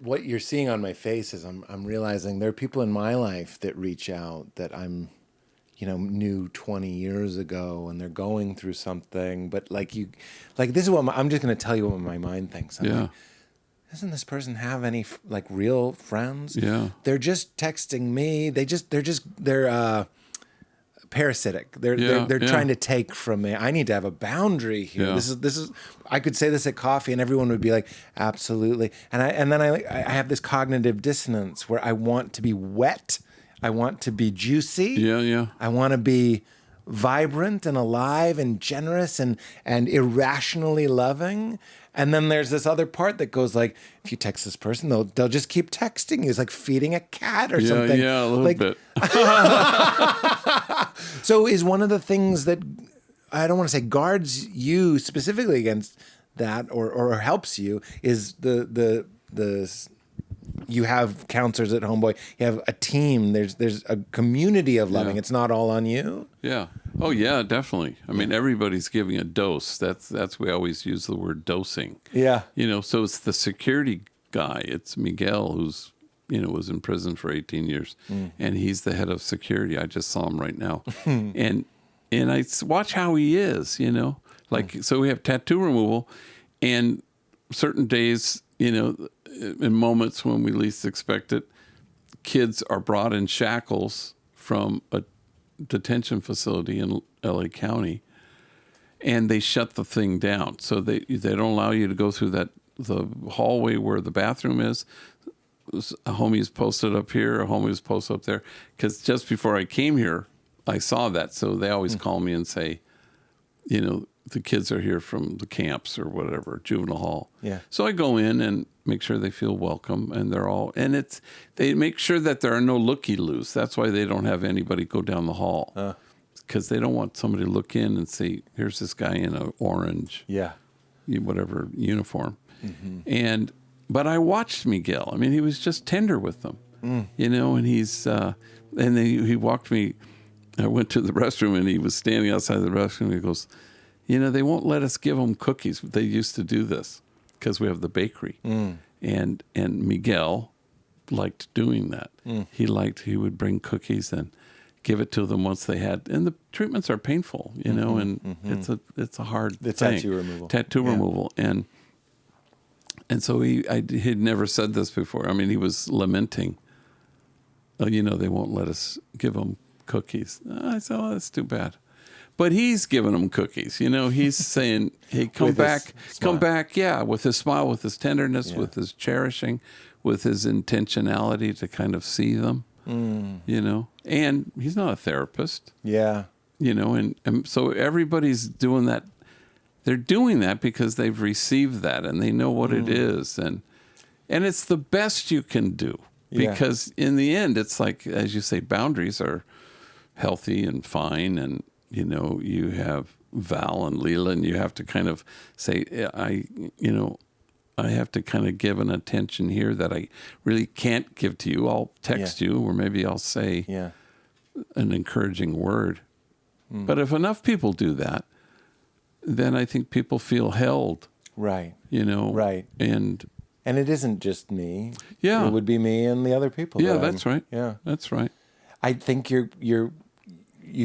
A: What you're seeing on my face is I'm realizing there are people in my life that reach out that I'm, knew 20 years ago, and they're going through something. But this is what I'm just going to tell you what my mind thinks. I'm like, doesn't this person have any real friends?
B: Yeah.
A: They're just texting me. They're parasitic. They're trying to take from me. I need to have a boundary here.
B: Yeah.
A: This is. I could say this at coffee, and everyone would be like, absolutely. And then I have this cognitive dissonance where I want to be wet. I want to be juicy.
B: Yeah.
A: I want to be vibrant and alive and generous and irrationally loving. And then there's this other part that goes like, if you text this person, they'll just keep texting you. It's like feeding a cat or something.
B: Yeah, a little bit.
A: So is one of the things that, I don't want to say guards you specifically against that or helps you, is the you have counselors at Homeboy, you have a team, there's a community of loving. It's not all on you.
B: Yeah. Oh yeah, definitely. I mean, everybody's giving a dose. That's we always use the word dosing.
A: Yeah.
B: So it's the security guy. It's Miguel, who's was in prison for 18 years, and he's the head of security. I just saw him right now, and I watch how he is. So we have tattoo removal, and certain days, in moments when we least expect it, kids are brought in shackles from a detention facility in LA County, and they shut the thing down. So they don't allow you to go through the hallway where the bathroom is. A homie's posted up here, a homie's posted up there. Because just before I came here, I saw that. So they always call me and say, the kids are here from the camps or whatever, juvenile hall.
A: Yeah.
B: So I go in and make sure they feel welcome, and they make sure that there are no looky-loos. That's why they don't have anybody go down the hall. because they don't want somebody to look in and see, here's this guy in an orange, whatever uniform. But I watched Miguel. I mean, he was just tender with them, and he's, and then he walked me, I went to the restroom and he was standing outside the restroom and he goes, they won't let us give them cookies. They used to do this because we have the bakery. And Miguel liked doing that. He would bring cookies and give it to them once they had, and the treatments are painful, and it's a hard thing. Tattoo removal. And so he'd never said this before. I mean, he was lamenting, they won't let us give them cookies. I said, oh, that's too bad. But he's giving them cookies. He's saying, hey, come back, with his smile, with his tenderness, with his cherishing, with his intentionality to kind of see them, And he's not a therapist. And so everybody's doing that. They're doing that because they've received that and they know what it is. And it's the best you can do. Because in the end, it's like, as you say, boundaries are healthy and fine, and you have Val and Leela, and you have to kind of say, I have to kind of give an attention here that I really can't give to you. I'll text you, or maybe I'll say an encouraging word. But if enough people do that, then I think people feel held.
C: Right.
B: Right.
C: And it isn't just me.
B: Yeah.
C: It would be me and the other people.
B: Yeah, that's right.
C: Yeah.
B: That's right.
C: I think you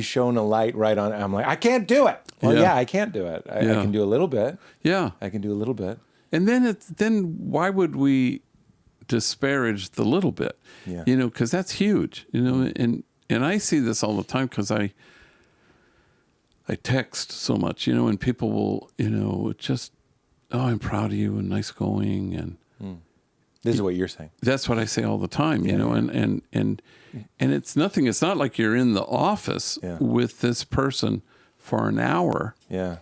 C: shone a light right on. I'm like, I can't do it. Well, I can't do it. I can do a little bit.
B: Yeah.
C: I can do a little bit.
B: And then why would we disparage the little bit?
C: Yeah.
B: Because that's huge. And I see this all the time because I text so much, and people will, just, oh, I'm proud of you and nice going. And
C: this is what you're saying.
B: That's what I say all the time, and it's nothing. It's not like you're in the office with this person for an hour.
C: Yeah.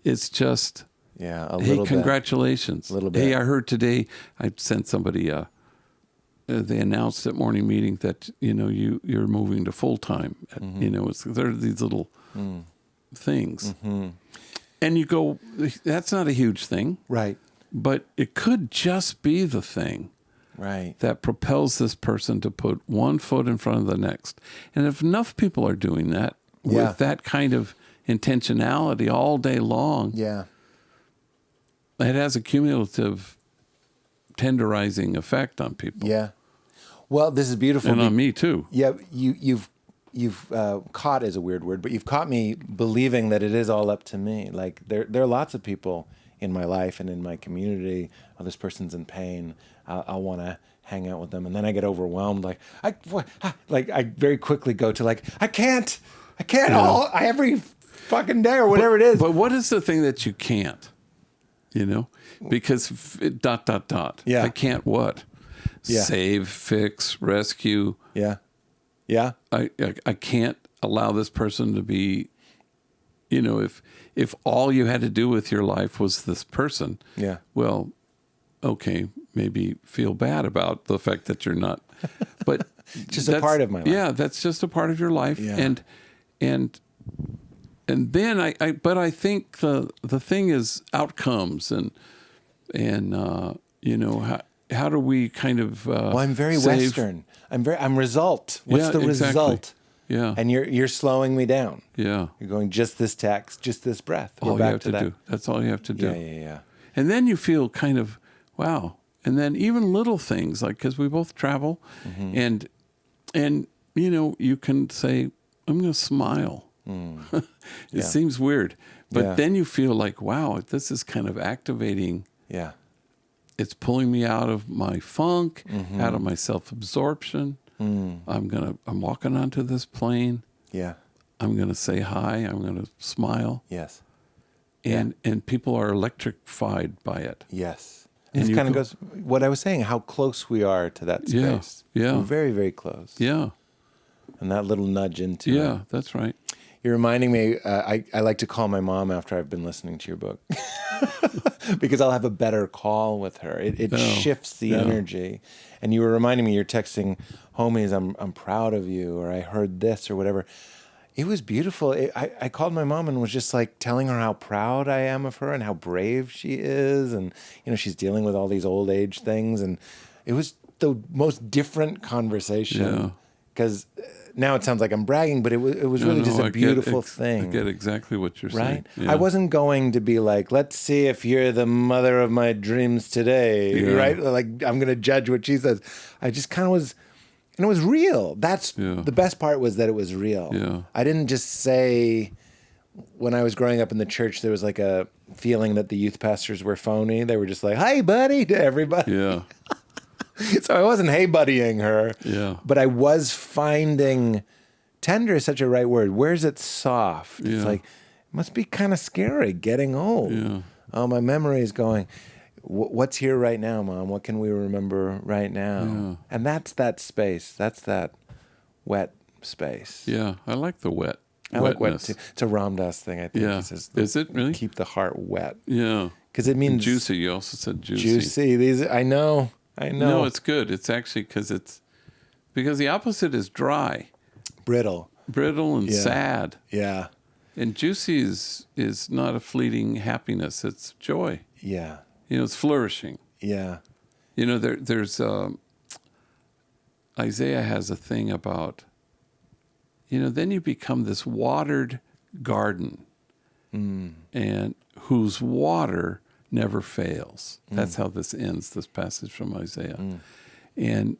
B: It's just,
C: a
B: hey,
C: little
B: congratulations.
C: A little bit.
B: Hey, I heard today, I sent somebody, they announced at morning meeting that, you're moving to full-time. There are these little things. And you go, that's not a huge thing.
C: Right.
B: But it could just be the thing that propels this person to put one foot in front of the next. And if enough people are doing that with that kind of intentionality all day long, it has a cumulative tenderizing effect on people.
C: Yeah. Well, this is beautiful.
B: And on me too.
C: Yeah, you've caught is a weird word, but you've caught me believing that it is all up to me. Like there are lots of people in my life and in my community. Oh, this person's in pain. I want to hang out with them, and then I get overwhelmed. I very quickly go to I can't every fucking day or whatever it is.
B: But what is the thing that you can't? Because ...
C: Yeah.
B: I can't what? Save, fix, rescue.
C: Yeah. Yeah.
B: I can't allow this person to be, if all you had to do with your life was this person. Yeah. Well, okay, maybe feel bad about the fact that you're not, but
C: just a part of my life.
B: Yeah, that's just a part of your life. Yeah. And then I think the thing is outcomes and how do we kind of
C: well, I'm very Western. I'm result. What's the result?
B: Yeah.
C: And you're slowing me down.
B: Yeah.
C: You're going just this text, just this breath. We're
B: all
C: back
B: you have
C: to that.
B: do. That's all you have to do.
C: Yeah.
B: And then you feel kind of, wow. And then even little things because we both travel and you can say, I'm going to smile. It seems weird, but then you feel like, wow, this is kind of activating. Yeah. It's pulling me out of my funk, out of my self-absorption. I'm walking onto this plane. Yeah. I'm going to say hi. I'm going to smile. Yes. And people are electrified by it.
C: Yes. And it kind of goes, what I was saying, how close we are to that space.
B: Yeah.
C: We're very, very close.
B: Yeah.
C: And that little nudge into it.
B: Yeah, that's right.
C: You're reminding me, I like to call my mom after I've been listening to your book because I'll have a better call with her. It shifts the energy. And you were reminding me, you're texting homies, I'm proud of you, or I heard this or whatever. It was beautiful. I called my mom and was just like telling her how proud I am of her and how brave she is. And, she's dealing with all these old age things. And it was the most different conversation. Because now it sounds like I'm bragging, but it was really just a beautiful thing.
B: I get exactly what you're saying.
C: Right? I wasn't going to be like, let's see if you're the mother of my dreams today, right? Like, I'm going to judge what she says. I just kind of was, and it was real. That's the best part, was that it was real.
B: Yeah.
C: I didn't just say, when I was growing up in the church, there was like a feeling that the youth pastors were phony. They were just like, "Hey, buddy," to everybody.
B: Yeah.
C: So I wasn't hey buddying her.
B: Yeah.
C: But I was finding, tender is such a right word. Where's it soft?
B: Yeah.
C: It's like, it must be kind of scary getting old.
B: Yeah.
C: Oh, my memory is going, what's here right now, Mom? What can we remember right now?
B: Yeah.
C: And that's that space. That's that wet space.
B: Yeah. I like the wet.
C: I like wet too. It's a Ram Dass thing, I think.
B: Yeah.
C: He says,
B: is it really?
C: Keep the heart wet.
B: Yeah.
C: Because it means...
B: And juicy. You also said juicy.
C: Juicy. These, I know.
B: No, it's good. It's actually because the opposite is dry.
C: Brittle
B: and sad.
C: Yeah.
B: And juicy is not a fleeting happiness. It's joy.
C: Yeah.
B: It's flourishing.
C: Yeah.
B: There's Isaiah has a thing about, then you become this watered garden and whose water never fails. That's how this ends, this passage from Isaiah. And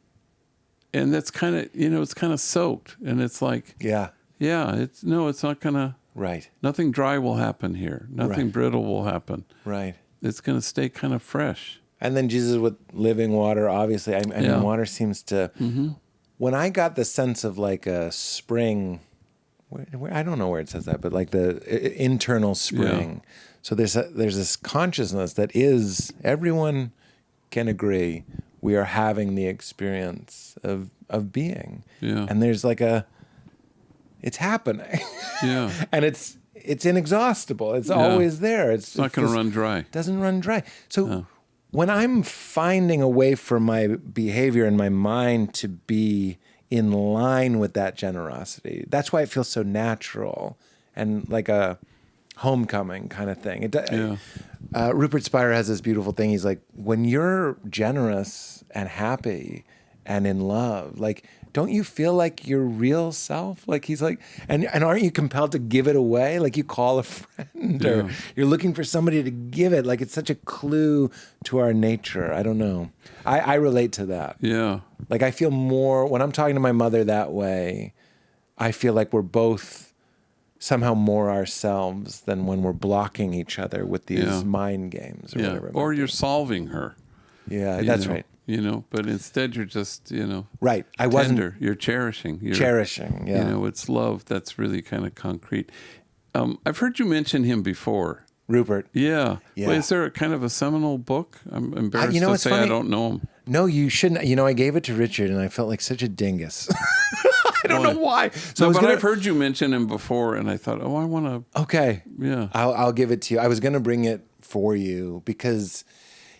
B: that's kind of, it's kind of soaked. And it's like, it's not going to,
C: right.
B: Nothing dry will happen here. Nothing brittle will happen.
C: Right.
B: It's going to stay kind of fresh.
C: And then Jesus with living water, obviously. I mean, water seems to, when I got the sense of like a spring, I don't know where it says that, but like the internal spring. Yeah. So there's this consciousness that is, everyone can agree, we are having the experience of being.
B: Yeah.
C: And there's like it's happening.
B: Yeah.
C: And it's inexhaustible. It's always there.
B: It's not going to run dry.
C: It doesn't run dry. So when I'm finding a way for my behavior and my mind to be in line with that generosity, that's why it feels so natural and like a homecoming kind of thing. Rupert Spire has this beautiful thing. He's like, when you're generous and happy and in love, like, don't you feel like your real self? Like, he's like, and aren't you compelled to give it away? Like, you call a friend or you're looking for somebody to give it. Like, it's such a clue to our nature. I don't know. I relate to that.
B: Yeah.
C: Like, I feel more, when I'm talking to my mother that way, I feel like we're both somehow more ourselves than when we're blocking each other with these mind games or whatever.
B: Or you're solving her.
C: Yeah, that's right.
B: But instead you're just,
C: right. I
B: tender.
C: wasn't.
B: You're cherishing.
C: Cherishing, yeah.
B: It's love that's really kind of concrete. I've heard you mention him before.
C: Rupert.
B: Yeah. Well, is there a kind of a seminal book? I'm embarrassed to say funny. I don't know him.
C: No, you shouldn't. I gave it to Richard and I felt like such a dingus. I don't know why.
B: So I've heard you mention him before and I thought, I want to.
C: Okay.
B: Yeah.
C: I'll give it to you. I was going to bring it for you because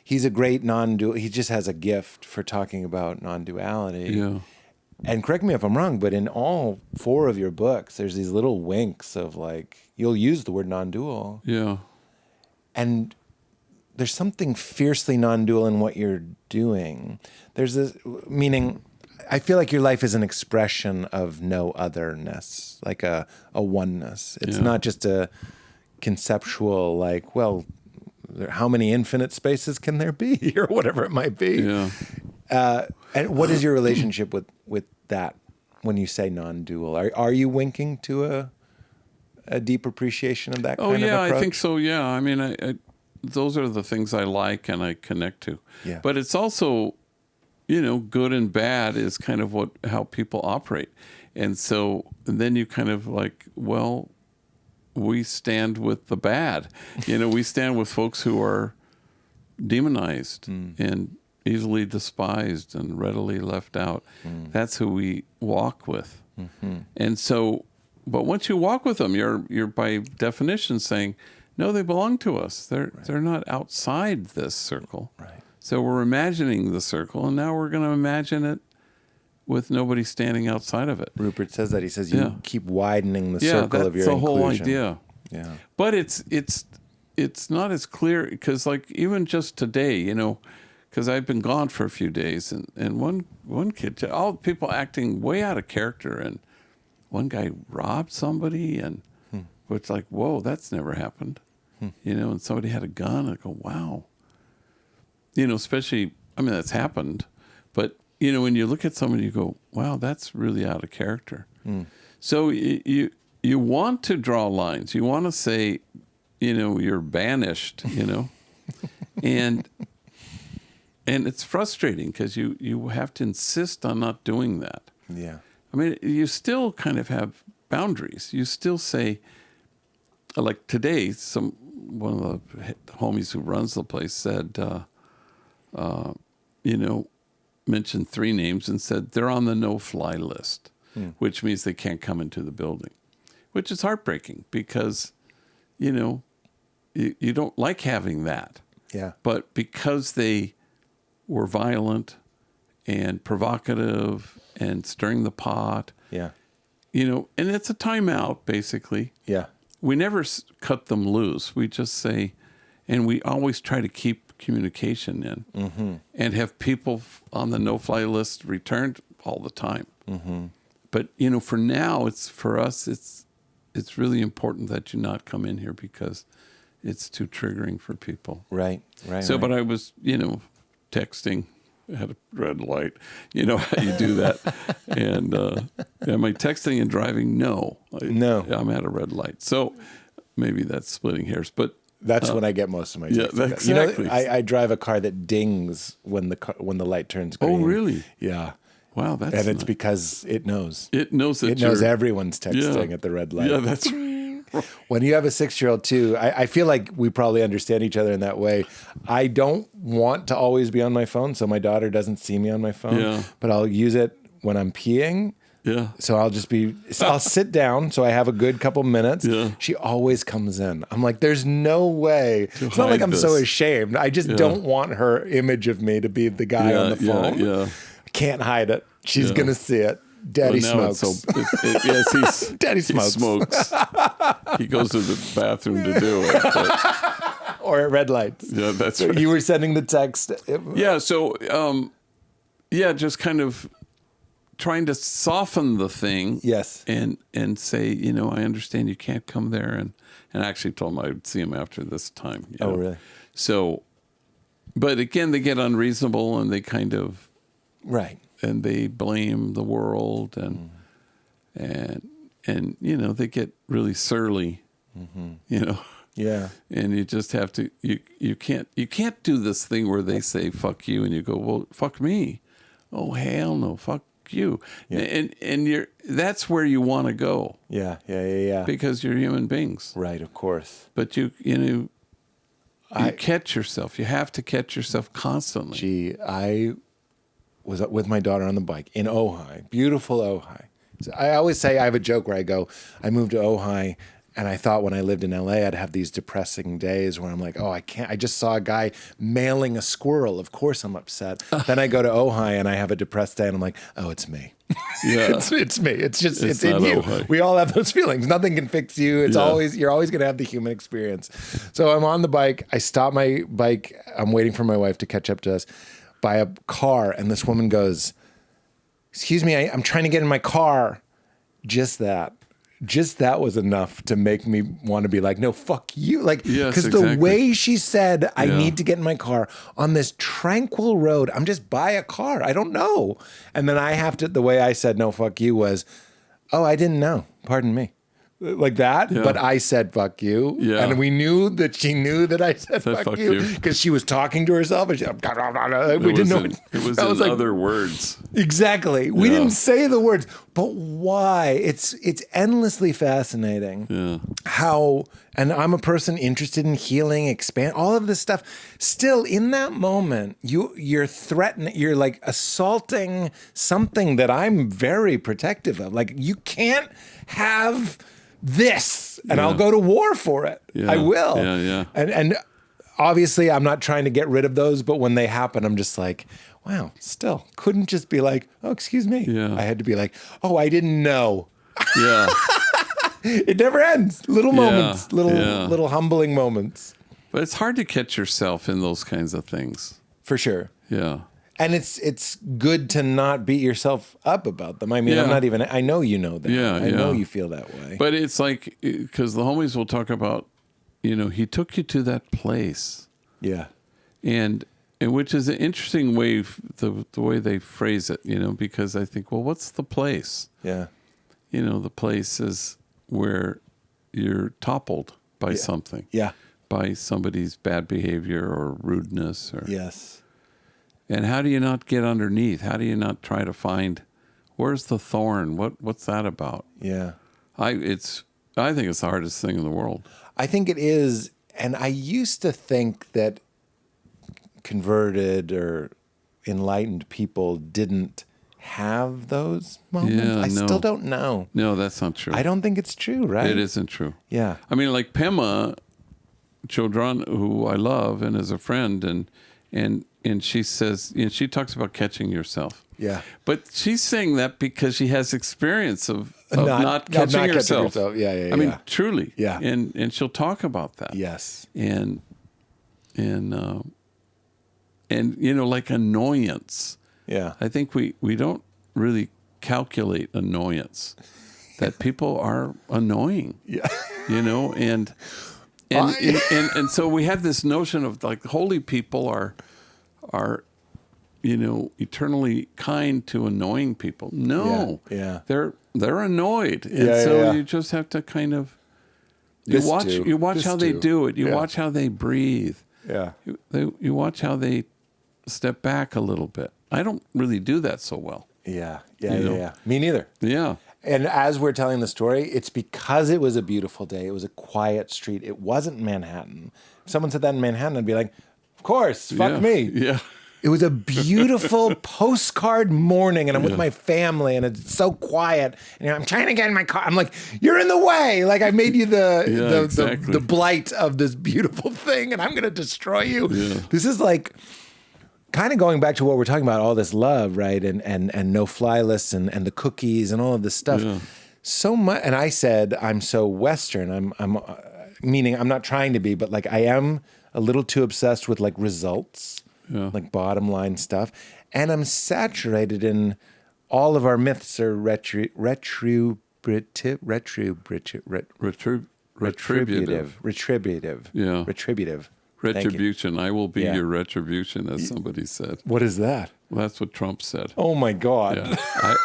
C: he's a great non-dual. He just has a gift for talking about non-duality.
B: Yeah.
C: And correct me if I'm wrong, but in all 4 of your books, there's these little winks of like, you'll use the word non-dual.
B: Yeah.
C: And there's something fiercely non-dual in what you're doing. There's this, meaning, I feel like your life is an expression of no otherness, like a oneness. It's not just a conceptual, like, well, how many infinite spaces can there be, or whatever it might be.
B: Yeah.
C: And what is your relationship with that when you say non-dual? Are you winking to a deep appreciation of that kind of approach?
B: Oh, yeah, I think so, yeah. I mean, I those are the things I like and I connect to.
C: Yeah.
B: But it's also, good and bad is kind of how people operate. And so then you kind of like, well, we stand with the bad. We stand with folks who are demonized and easily despised and readily left out. That's who we walk with. Mm-hmm. And so, but once you walk with them, you're by definition saying, no, they belong to us. They're not outside this circle.
C: Right.
B: So we're imagining the circle, and now we're going to imagine it with nobody standing outside of it.
C: Rupert says that. He says you keep widening the circle of your inclusion.
B: Yeah, that's the whole idea.
C: Yeah.
B: But it's not as clear, because like even just today, you know, because I've been gone for a few days, and one kid, all people acting way out of character, and one guy robbed somebody, and it's like, whoa, that's never happened. You know, and somebody had a gun. I go, wow. You know, especially, I mean, that's happened. But, you know, when you look at somebody, you go, wow, that's really out of character. So you want to draw lines. You want to say, you know, you're banished, you know. and it's frustrating because you have to insist on not doing that.
C: Yeah.
B: I mean, you still kind of have boundaries. You still say, like today, one of the homies who runs the place said, you know, mentioned 3 names and said they're on the no-fly list, which means they can't come into the building, which is heartbreaking because, you know, you don't like having that.
C: Yeah.
B: But because they were violent and provocative and stirring the pot,
C: Yeah.
B: you know, and it's a timeout, basically.
C: Yeah.
B: We never cut them loose. We just say, and we always try to keep communication in and have people on the no-fly list returned all the time. But, you know, for now, for us, it's really important that you not come in here because it's too triggering for people.
C: Right.
B: So, but I was, you know, texting, had a red light, you know how you do that. And am I texting and driving? No. I'm at a red light. So maybe that's splitting hairs, but
C: that's when I get most of my texting.
B: Yeah, exactly.
C: You know, I drive a car that dings when the light turns green.
B: Oh, really?
C: Yeah.
B: Wow, that's
C: and it's because it knows.
B: It knows that
C: it knows everyone's texting at the red light.
B: Yeah, that's
C: when you have a 6-year-old too, I feel like we probably understand each other in that way. I don't want to always be on my phone, so my daughter doesn't see me on my phone, but I'll use it when I'm peeing.
B: Yeah.
C: So I'll sit down so I have a good couple minutes.
B: Yeah.
C: She always comes in. I'm like, there's no way. It's not like I'm so ashamed. I just don't want her image of me to be the guy on the phone.
B: Yeah.
C: Can't hide it. She's going to see it. Daddy smokes.
B: Yes,
C: Daddy smokes.
B: He smokes. He goes to the bathroom to do it. But,
C: or at red lights.
B: Yeah, that's
C: so
B: right.
C: You were sending the text.
B: Yeah, so, just kind of trying to soften the thing.
C: Yes.
B: And say, you know, I understand you can't come there. And I actually told him I would see him after this time. You know?
C: Really?
B: So, but again, they get unreasonable and they kind of...
C: Right.
B: And they blame the world and you know, they get really surly, you know.
C: Yeah.
B: And you just have to you can't do this thing where they say fuck you and you go, well, fuck me. Oh, hell no, fuck you. Yeah. And that's where you want to go.
C: Yeah.
B: Because you're human beings.
C: Right, of course.
B: But you catch yourself. You have to catch yourself constantly.
C: Gee, I was with my daughter on the bike in Ojai, beautiful Ojai. So I always say, I have a joke where I go, I moved to Ojai and I thought when I lived in LA, I'd have these depressing days where I'm like, oh, I can't, I just saw a guy mailing a squirrel. Of course I'm upset. Then I go to Ojai and I have a depressed day and I'm like, oh, it's me.
B: Yeah.
C: it's me. It's in you.
B: Ojai.
C: We all have those feelings. Nothing can fix you. You're always going to have the human experience. So I'm on the bike. I stop my bike. I'm waiting for my wife to catch up to us. By a car, and this woman goes, excuse me, I'm trying to get in my car. Just that was enough to make me want to be like, no, fuck you. Like, because the way she said, I need to get in my car on this tranquil road, I'm just by a car. I don't know. And then I have to, the way I said, no, fuck you was, oh, I didn't know. Pardon me. Like that, but I said fuck you, and we knew that she knew that I said fuck you because she was talking to herself, and we didn't know.
B: It was in like, other words.
C: Exactly, we didn't say the words, but why? It's endlessly fascinating.
B: Yeah.
C: How, and I'm a person interested in healing, expand, all of this stuff. Still, in that moment, you're threatening, you're like assaulting something that I'm very protective of. Like, you can't have this, and I'll go to war for it.
B: Yeah.
C: I will.
B: Yeah.
C: And obviously, I'm not trying to get rid of those, but when they happen, I'm just like, wow, still couldn't just be like, oh, excuse me.
B: Yeah.
C: I had to be like, oh, I didn't know.
B: Yeah.
C: It never ends. Little moments,
B: Yeah.
C: little humbling moments.
B: But it's hard to catch yourself in those kinds of things.
C: For sure.
B: Yeah.
C: And it's good to not beat yourself up about them. I mean,
B: Yeah.
C: I know you know that.
B: Yeah,
C: I
B: yeah.
C: know you feel that way.
B: But it's like, because the homies will talk about, he took you to that place.
C: Yeah.
B: And which is an interesting way, the way they phrase it, because I think, well, what's the place?
C: Yeah.
B: The place is where you're toppled by something.
C: Yeah.
B: By somebody's bad behavior or rudeness.
C: Yes.
B: And how do you not get underneath? How do you not try to find, where's the thorn? What's that about?
C: Yeah.
B: I think it's the hardest thing in the world.
C: I think it is. And I used to think that converted or enlightened people didn't have those moments.
B: Yeah,
C: I
B: no.
C: still don't know.
B: No, that's not true.
C: I don't think it's true, right?
B: It isn't true.
C: Yeah.
B: I mean, like Pema Chodron, who I love and is a friend, and she says, she talks about catching yourself.
C: Yeah.
B: But she's saying that because she has experience of not catching herself.
C: Yeah.
B: I mean, truly.
C: Yeah.
B: And she'll talk about that.
C: Yes.
B: And like annoyance.
C: Yeah.
B: I think we don't really calculate annoyance. That people are annoying.
C: Yeah.
B: And so we have this notion of like holy people are eternally kind to annoying people. No.
C: Yeah.
B: They're annoyed. And you just have to kind of you watch how they do it. You watch how they breathe.
C: Yeah.
B: You watch how they step back a little bit. I don't really do that so well.
C: Yeah. Me neither.
B: Yeah.
C: And as we're telling the story, it's because it was a beautiful day. It was a quiet street. It wasn't Manhattan. If someone said that in Manhattan, I'd be like, of course, fuck me.
B: Yeah.
C: It was a beautiful postcard morning, and I'm with my family, and it's so quiet. And I'm trying to get in my car. I'm like, you're in the way. Like I made you the blight of this beautiful thing, and I'm going to destroy you. Yeah. This is like kind of going back to what we're talking about, all this love, right? And no fly lists and the cookies and all of this stuff. Yeah. So much. And I said, I'm so Western. I'm meaning I'm not trying to be, but like I am a little too obsessed with like results. Yeah. Like bottom line stuff. And I'm saturated in all of our myths are retributive. Yeah. Retributive.
B: Retribution. I will be your retribution, as somebody said.
C: What is that?
B: Well, that's what Trump said.
C: Oh my God.
B: Yeah.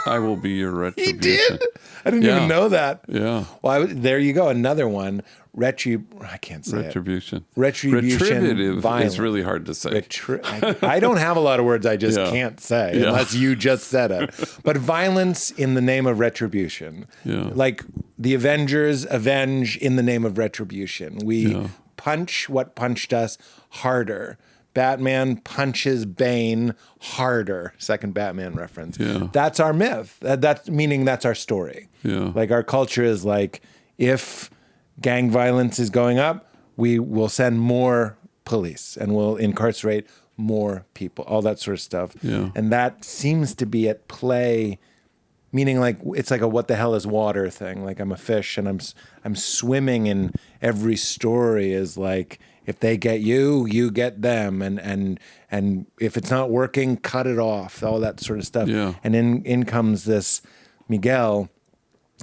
B: I will be your retribution.
C: He did? I didn't even know that.
B: Yeah.
C: Well, there you go. Another one. I can't say
B: Retribution.
C: It. Retribution.
B: Retributive
C: violence.
B: is really hard to say.
C: I don't have a lot of words I just can't say unless you just said it. But violence in the name of retribution. Yeah. Like the Avengers avenge in the name of retribution. We punch what punched us harder. Batman punches Bane harder. Second Batman reference. Yeah. That's our myth. That's meaning that's our story. Yeah. Like our culture is like, if gang violence is going up, we will send more police and we'll incarcerate more people, all that sort of stuff. Yeah. And that seems to be at play, meaning like it's like a what the hell is water thing. Like I'm a fish and I'm swimming in every story is like, if they get you, you get them. And if it's not working, cut it off, all that sort of stuff. Yeah. And in comes this Miguel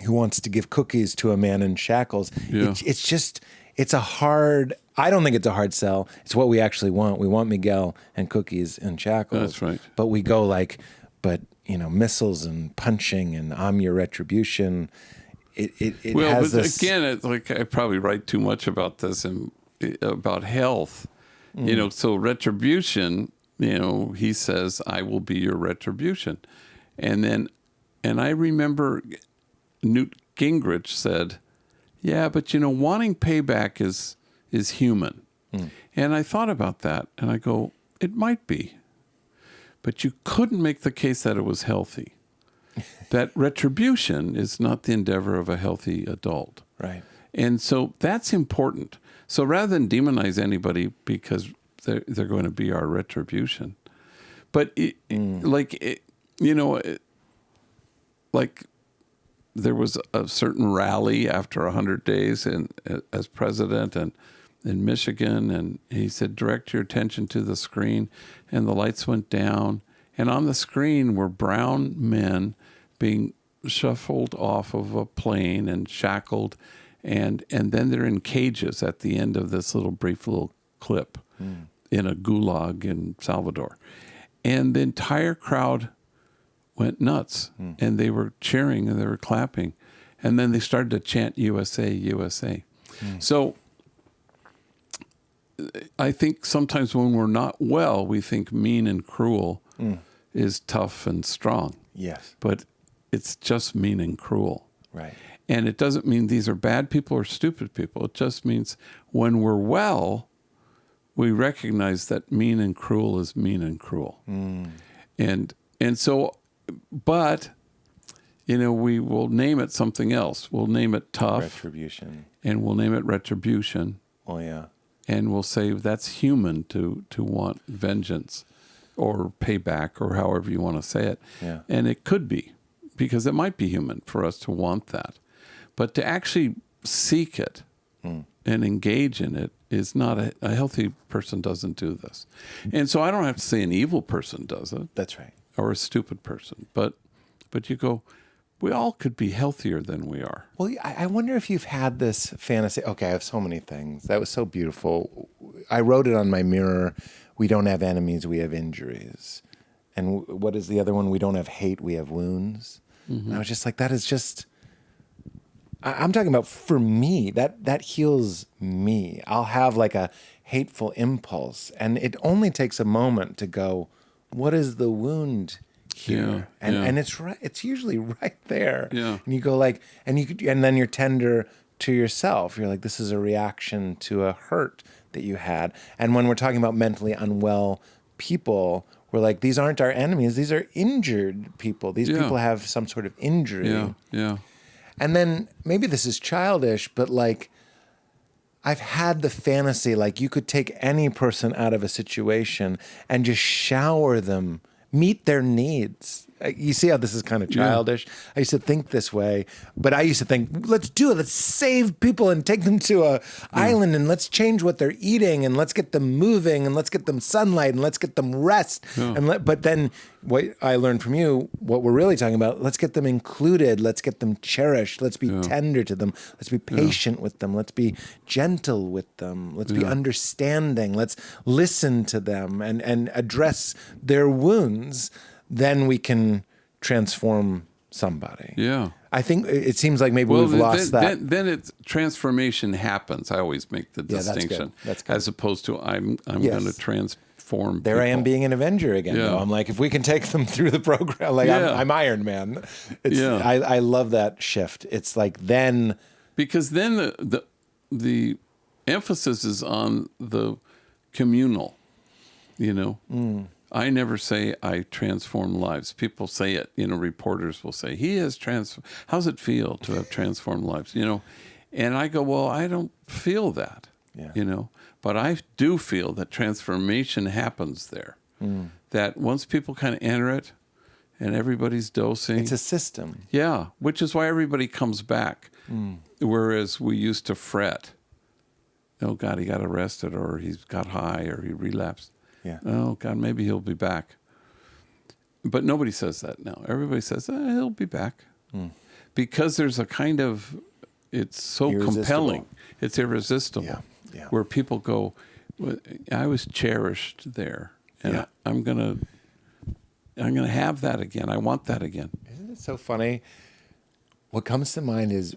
C: who wants to give cookies to a man in shackles. Yeah. It's a hard, I don't think it's a hard sell. It's what we actually want. We want Miguel and cookies and shackles.
B: That's right.
C: But we go like, missiles and punching and I'm your retribution. It has this.
B: Again, it's like I probably write too much about this and about health. So retribution, he says, I will be your retribution. And I remember Newt Gingrich said, yeah, but wanting payback is human. And I thought about that and I go, it might be, but you couldn't make the case that it was healthy. That retribution is not the endeavor of a healthy adult.
C: Right.
B: And so that's important. So rather than demonize anybody because they're going to be our retribution, But like there was a certain rally after 100 days as president and in Michigan, and he said, direct your attention to the screen, and the lights went down, and on the screen were brown men being shuffled off of a plane and shackled, and then they're in cages at the end of this brief little clip in a gulag in Salvador. And the entire crowd went nuts, and they were cheering and they were clapping. And then they started to chant USA, USA. So I think sometimes when we're not well, we think mean and cruel is tough and strong.
C: Yes.
B: But it's just mean and cruel.
C: Right.
B: And it doesn't mean these are bad people or stupid people. It just means when we're well, we recognize that mean and cruel is mean and cruel. And so, but, we will name it something else. We'll name it tough.
C: Retribution.
B: And we'll name it retribution.
C: Oh, yeah.
B: And we'll say that's human to want vengeance or payback or however you want to say it.
C: Yeah.
B: And it could be, because it might be human for us to want that. But to actually seek it and engage in it is not a healthy person doesn't do this. And so I don't have to say an evil person does it.
C: That's right.
B: Or a stupid person. But you go, we all could be healthier than we are.
C: Well, I wonder if you've had this fantasy. Okay, I have so many things. That was so beautiful. I wrote it on my mirror. We don't have enemies, we have injuries. And what is the other one? We don't have hate, we have wounds. And I was just like, that is just... I'm talking about for me, that heals me. I'll have like a hateful impulse, and it only takes a moment to go, what is the wound here? And it's right. It's usually right there.
B: Yeah.
C: And you go like, and then you're tender to yourself. You're like, this is a reaction to a hurt that you had. And when we're talking about mentally unwell people, we're like, these aren't our enemies. These are injured people. These people have some sort of injury.
B: Yeah.
C: And then maybe this is childish, but like, I've had the fantasy, like you could take any person out of a situation and just shower them, meet their needs. You see how this is kind of childish? Yeah. I used to think this way, but I used to think, let's do it. Let's save people and take them to a island, and let's change what they're eating, and let's get them moving, and let's get them sunlight, and let's get them rest. Yeah. But then what I learned from you, what we're really talking about, let's get them included. Let's get them cherished. Let's be tender to them. Let's be patient with them. Let's be gentle with them. Let's be understanding. Let's listen to them and address their wounds. Then we can transform somebody.
B: Yeah.
C: I think it seems like maybe we've lost that.
B: Then transformation happens. I always make the distinction.
C: That's good.
B: As opposed to I'm going to transform
C: There
B: people.
C: I am being an Avenger again, though. I'm like, if we can take them through the program, like I'm Iron Man. I love that shift. It's like then...
B: Because then the emphasis is on the communal, I never say I transform lives. People say it, reporters will say, he has how's it feel to have transformed lives, And I go, well, I don't feel that, but I do feel that transformation happens there. That once people kind of enter it and everybody's dosing.
C: It's a system.
B: Yeah, which is why everybody comes back. Whereas we used to fret. Oh, God, he got arrested, or he got high, or he relapsed.
C: Yeah.
B: Oh, God, maybe he'll be back. But nobody says that now. Everybody says, he'll be back. Because there's a kind of, it's so compelling. It's irresistible.
C: Yeah.
B: Where people go, I was cherished there. And I'm going to have that again. I want that again.
C: Isn't it so funny? What comes to mind is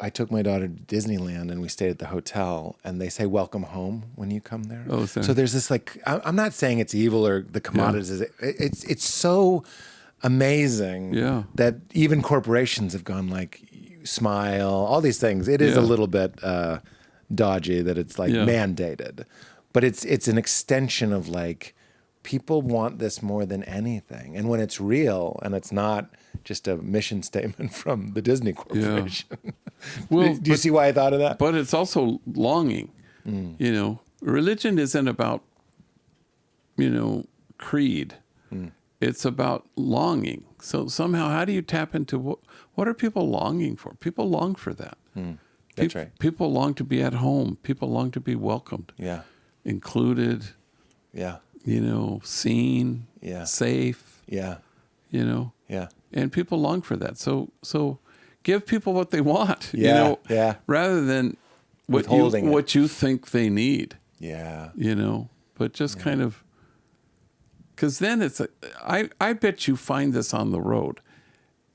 C: I took my daughter to Disneyland, and we stayed at the hotel, and they say welcome home when you come there.
B: Oh,
C: so there's this like, I'm not saying it's evil or the commodities. Yeah. It's so amazing that even corporations have gone like, smile, all these things. It is a little bit dodgy that it's like mandated, but it's an extension of like, people want this more than anything. And when it's real and it's not just a mission statement from the Disney Corporation. Yeah.
B: Well,
C: do you see why I thought of that?
B: But it's also longing. Religion isn't about, creed. It's about longing. So somehow, how do you tap into what are people longing for? People long for that.
C: That's right.
B: People long to be at home. People long to be welcomed, included, seen, safe, and people long for that. So give people what they want, rather than what you think they need. But just kind of, because then it's I bet you find this on the road,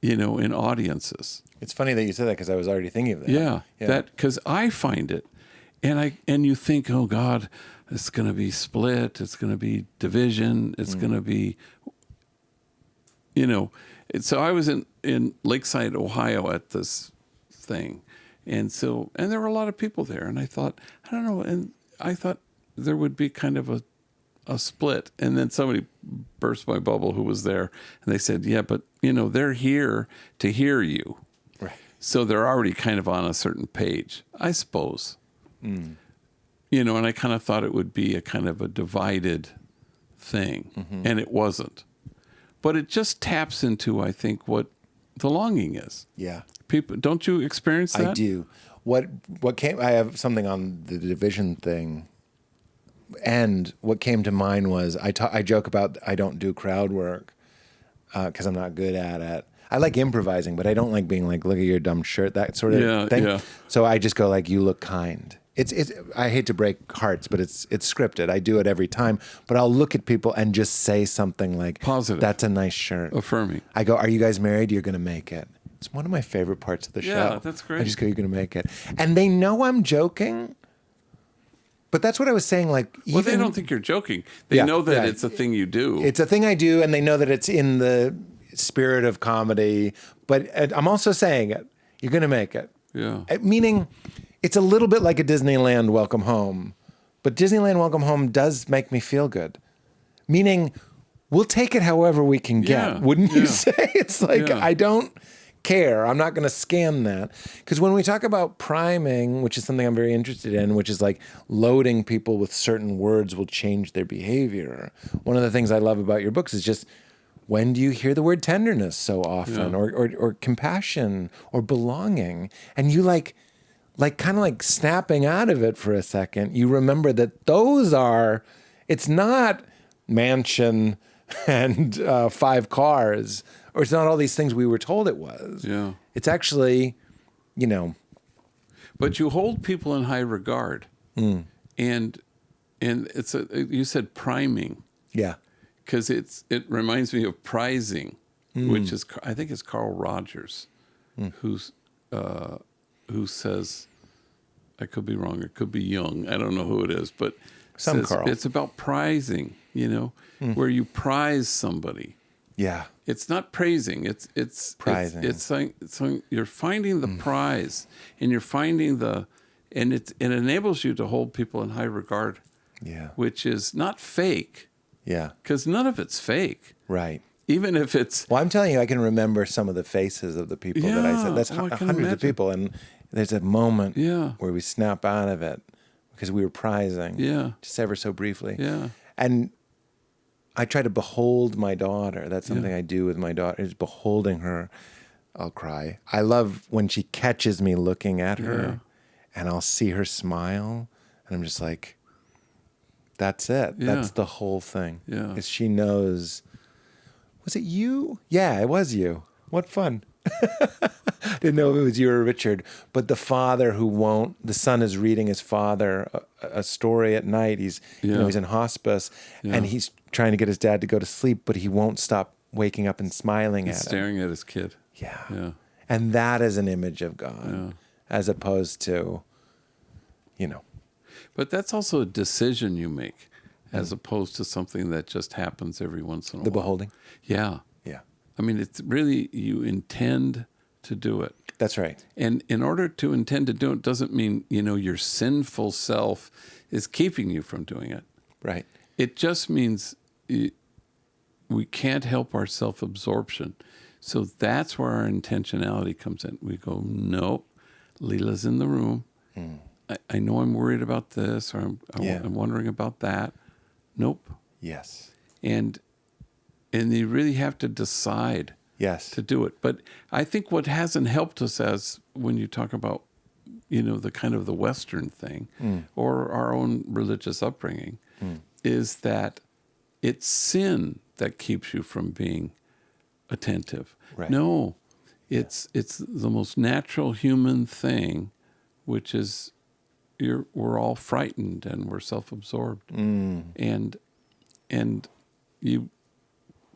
B: in audiences.
C: It's funny that you said that, because I was already thinking of that.
B: That, because I find it, and you think, oh God, it's going to be split, it's going to be division, it's going to be, So I was in Lakeside, Ohio at this thing, and there were a lot of people there, and I thought, I don't know, and I thought there would be kind of a split, and then somebody burst my bubble who was there, and they said, yeah, but they're here to hear you.
C: Right.
B: So they're already kind of on a certain page, I suppose. And I kind of thought it would be a kind of a divided thing, and it wasn't. But it just taps into, I think, what the longing is. Yeah. People, don't you experience that?
C: I do. I have something on the division thing, and what came to mind was I joke about I don't do crowd work because I'm not good at it. I like improvising, but I don't like being like, look at your dumb shirt, that sort of thing. Yeah. So I just go like, you look kind. It's I hate to break hearts, but it's scripted. I do it every time, but I'll look at people and just say something like,
B: positive.
C: That's a nice shirt.
B: Affirming.
C: I go, are you guys married? You're going to make it. It's one of my favorite parts of the show.
B: Yeah, that's great.
C: I just go, you're going to make it. And they know I'm joking, but that's what I was saying. Like,
B: well, they don't think you're joking. They know that it's a thing you do.
C: It's a thing I do, and they know that it's in the spirit of comedy. But I'm also saying it. You're going to make it.
B: Yeah.
C: Meaning, it's a little bit like a Disneyland Welcome Home, but Disneyland Welcome Home does make me feel good. Meaning, we'll take it however we can get. Wouldn't you say? It's like, I don't care. I'm not going to scan that. Because when we talk about priming, which is something I'm very interested in, which is like loading people with certain words will change their behavior. One of the things I love about your books is just, when do you hear the word tenderness so often, or compassion, or belonging? And you like kind of like snapping out of it for a second, you remember that those are, it's not mansion and 5 cars, or it's not all these things we were told it was.
B: Yeah.
C: It's actually,
B: But you hold people in high regard. And it's you said priming.
C: Yeah.
B: Because it reminds me of prizing, which is, I think it's Carl Rogers, who says, I could be wrong, it could be Jung, I don't know who it is, but
C: Carl.
B: It's about prizing, where you prize somebody.
C: Yeah.
B: It's not praising, it's
C: prizing.
B: It's saying you're finding the prize, and you're finding and it enables you to hold people in high regard.
C: Yeah.
B: Which is not fake.
C: Yeah.
B: Because none of it's fake.
C: Right.
B: Even if it's...
C: Well, I'm telling you, I can remember some of the faces of the people that I said. That's hundreds of people. And there's a moment where we snap out of it because we were prizing.
B: Yeah.
C: Just ever so briefly.
B: Yeah.
C: And I try to behold my daughter. That's something I do with my daughter, is beholding her. I'll cry. I love when she catches me looking at her and I'll see her smile. And I'm just like... That's it.
B: Yeah.
C: That's the whole thing.
B: Yeah.
C: Because she knows. Was it you? Yeah, it was you. What fun. Didn't know if it was you or Richard. But the father who won't, the son is reading his father a story at night. He's he's in hospice and he's trying to get his dad to go to sleep, but he won't stop waking up and smiling at him.
B: Staring at his kid.
C: Yeah. And that is an image of God as opposed to,
B: But that's also a decision you make, as opposed to something that just happens every once in a while.
C: The beholding?
B: Yeah.
C: Yeah.
B: I mean, it's really, you intend to do it.
C: That's right.
B: And in order to intend to do it doesn't mean, your sinful self is keeping you from doing it.
C: Right.
B: It just means we can't help our self-absorption. So that's where our intentionality comes in. We go, nope, Leela's in the room. I know I'm worried about this, or I'm wondering about that. Nope.
C: Yes.
B: And you really have to decide
C: Yes.
B: to do it. But I think what hasn't helped us, as when you talk about, the kind of the Western thing or our own religious upbringing, is that it's sin that keeps you from being attentive.
C: Right.
B: No, it's the most natural human thing, which is we're all frightened and we're self-absorbed, and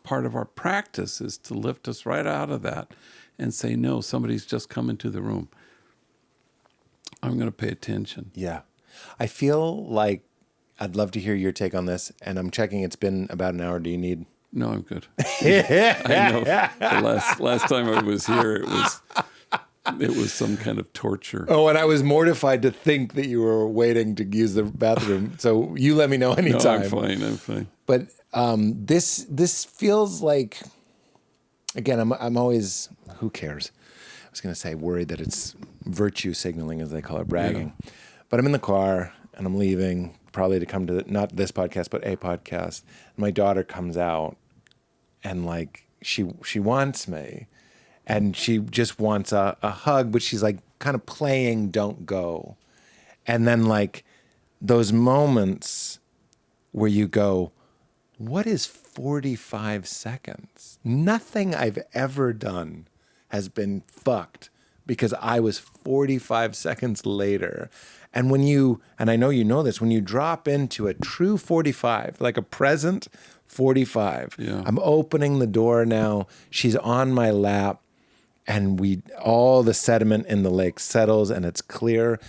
B: part of our practice is to lift us right out of that and say, no, somebody's just come into the room. I'm going to pay attention.
C: Yeah. I feel like I'd love to hear your take on this, and I'm checking. It's been about an hour. Do you need?
B: No, I'm good. I know. The last time I was here, it was some kind of torture.
C: Oh, and I was mortified to think that you were waiting to use the bathroom. So you let me know anytime.
B: No, I'm fine.
C: But this feels like, again, I'm always, who cares? I was going to say worried that it's virtue signaling, as they call it, bragging. Yeah. But I'm in the car and I'm leaving, probably to come to not this podcast, but a podcast. My daughter comes out and like she wants me, and she just wants a hug, but she's like kind of playing "Don't Go," and then like those moments where you go, what is 45 seconds? Nothing I've ever done has been fucked because I was 45 seconds later. And when and I know you know this, when you drop into a true 45, like a present 45, I'm opening the door now, she's on my lap, and all the sediment in the lake settles and it's clear.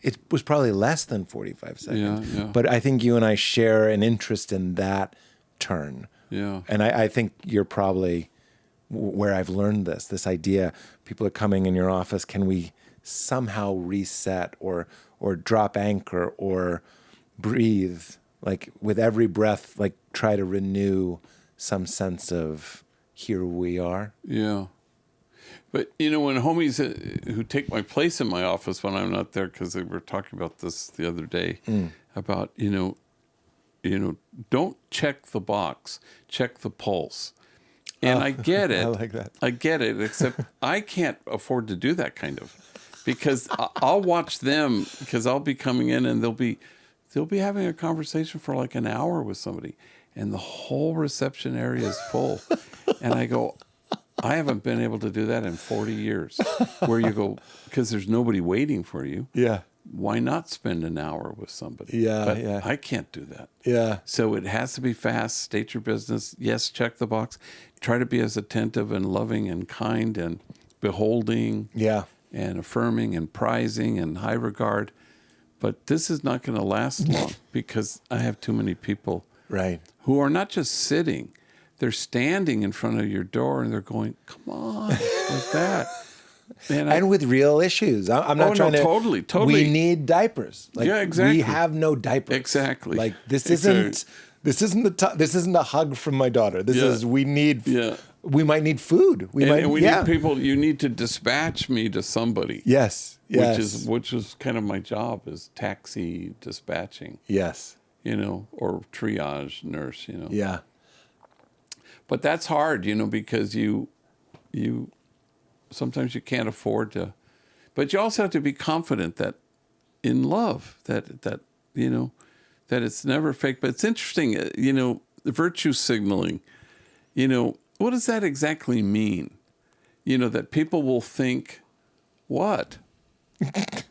C: It was probably less than 45 seconds.
B: Yeah.
C: But I think you and I share an interest in that turn.
B: Yeah.
C: And I think you're probably where I've learned this idea. People are coming in your office. Can we somehow reset or drop anchor or breathe? Like with every breath, like try to renew some sense of here we are.
B: Yeah. But, when homies who take my place in my office when I'm not there, because they were talking about this the other day, about, don't check the box, check the pulse. And I get it.
C: I like that.
B: I get it, except I can't afford to do that kind of, because I'll watch them, because I'll be coming in and they'll be having a conversation for like an hour with somebody, and the whole reception area is full. And I go, I haven't been able to do that in 40 years, where you go, because there's nobody waiting for you.
C: Yeah.
B: Why not spend an hour with somebody?
C: Yeah,
B: but
C: yeah.
B: I can't do that.
C: Yeah.
B: So it has to be fast, state your business. Yes, check the box. Try to be as attentive and loving and kind and beholding.
C: Yeah.
B: And affirming and prizing and high regard. But this is not going to last long because I have too many people who are not just sitting. They're standing in front of your door and they're going, come on, like that.
C: And with real issues. I'm not trying to.
B: Totally.
C: We need diapers. Like,
B: yeah, exactly.
C: We have no diapers.
B: Exactly.
C: Like this isn't a hug from my daughter. This is we need. Yeah. We might need food. We need
B: people. You need to dispatch me to somebody.
C: Yes.
B: Which is kind of my job, is taxi dispatching.
C: Yes.
B: Or triage nurse.
C: Yeah.
B: But that's hard, because you sometimes you can't afford to, but you also have to be confident that in love, that it's never fake. But it's interesting, the virtue signaling, what does that exactly mean? That people will think, what? Because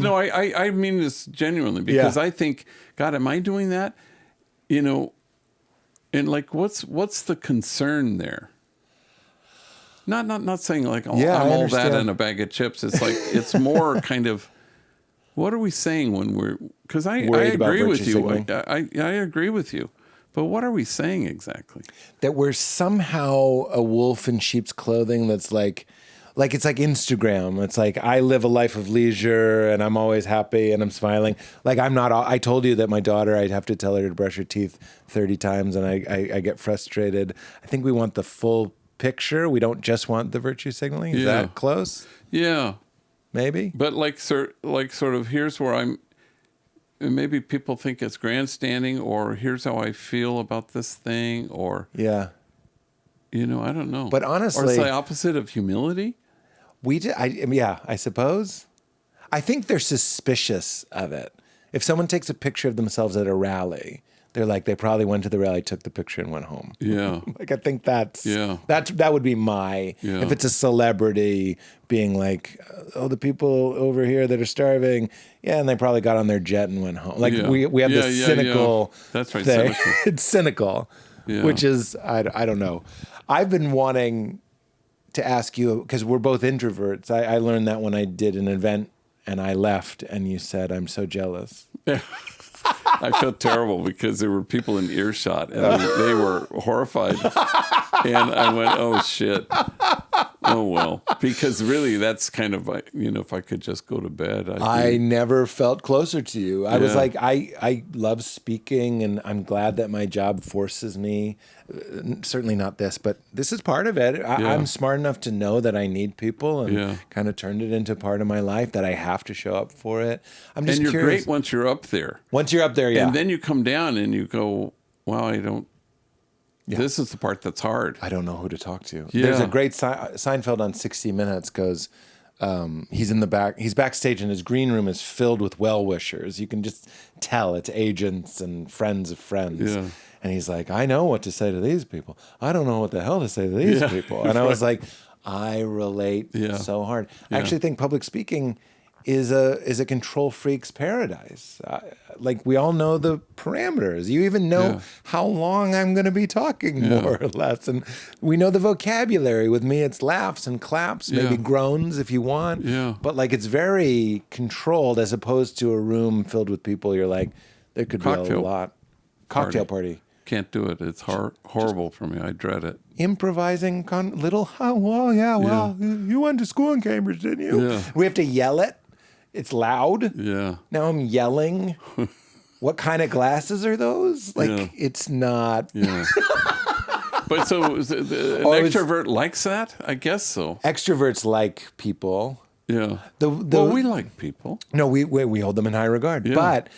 B: I mean this genuinely, because I think, God, am I doing that? And like, what's the concern there? Not saying like, I'm all that and a bag of chips. It's like, it's more kind of, what are we saying when because I agree with you. I agree with you. But what are we saying exactly?
C: That we're somehow a wolf in sheep's clothing. That's like it's like Instagram. It's like I live a life of leisure and I'm always happy and I'm smiling. Like I'm not. I told you that my daughter, I'd have to tell her to brush her teeth 30 times and I get frustrated. I think we want the full picture. We don't just want the virtue signaling. Is that close?
B: Yeah,
C: maybe.
B: But like sort of, here's where I'm. maybe people think it's grandstanding, or here's how I feel about this thing, or
C: Yeah.
B: I don't know.
C: But honestly,
B: or it's the opposite of humility.
C: I suppose. I think they're suspicious of it. If someone takes a picture of themselves at a rally, they're like, they probably went to the rally, took the picture, and went home.
B: Yeah.
C: Like, I think that would be if it's a celebrity being like, oh, the people over here that are starving, and they probably got on their jet and went home. Like, we have this cynical
B: That's right,
C: thing.
B: cynical.
C: It's cynical, which is, I don't know. I've been wanting to ask you, because we're both introverts. I learned that when I did an event and I left, and you said, I'm so jealous.
B: I felt terrible because there were people in earshot, and they were horrified. And I went, oh, shit. Oh, well. Because really, that's kind of, if I could just go to bed.
C: I never felt closer to you. I was like, I love speaking, and I'm glad that my job forces me. Certainly not this, but this is part of it. I'm smart enough to know that I need people, and kind of turned it into part of my life, that I have to show up for it. I'm just
B: curious.
C: curious.
B: Great once you're up there.
C: Once you're up there,
B: And then you come down and you go, wow, I don't.
C: Yeah.
B: This is the part that's hard.
C: I don't know who to talk to.
B: Yeah.
C: There's a great Seinfeld on 60 Minutes goes, he's in the back. He's backstage, and his green room is filled with well-wishers. You can just tell it's agents and friends of friends.
B: Yeah.
C: And he's like, I know what to say to these people. I don't know what the hell to say to these people. And I was like, I relate so hard. I actually think public speaking is a control freak's paradise. Like, we all know the parameters. You even know how long I'm going to be talking, more or less. And we know the vocabulary. With me, it's laughs and claps, maybe groans if you want.
B: Yeah.
C: But like, it's very controlled, as opposed to a room filled with people. You're like, there could be a lot. Cocktail party.
B: Can't do it. It's horrible for me. I dread it.
C: Improvising you went to school in Cambridge, didn't you?
B: Yeah.
C: We have to yell it. It's loud.
B: Yeah.
C: Now I'm yelling. What kind of glasses are those? Like, it's not.
B: Yeah. But so an extrovert likes that? I guess so.
C: Extroverts like people.
B: Yeah. Well, we like people.
C: No, we hold them in high regard.
B: Yeah.
C: But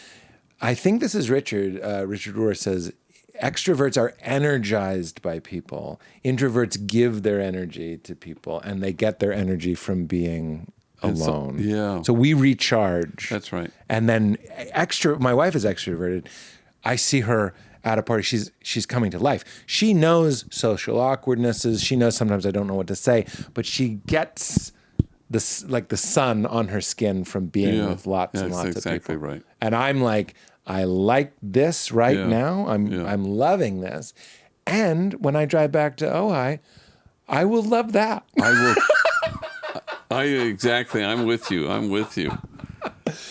C: I think this is Richard. Richard Rohr says, extroverts are energized by people. Introverts give their energy to people, and they get their energy from being alone. So we recharge.
B: That's right.
C: And then my wife is extroverted. I see her at a party. She's coming to life. She knows social awkwardnesses. She knows sometimes I don't know what to say, but she gets the sun on her skin from being with lots and lots of people. That's
B: exactly right.
C: And I'm like, I like this now. I'm loving this. And when I drive back to Ojai, I will love that.
B: I will. Exactly. I'm with you.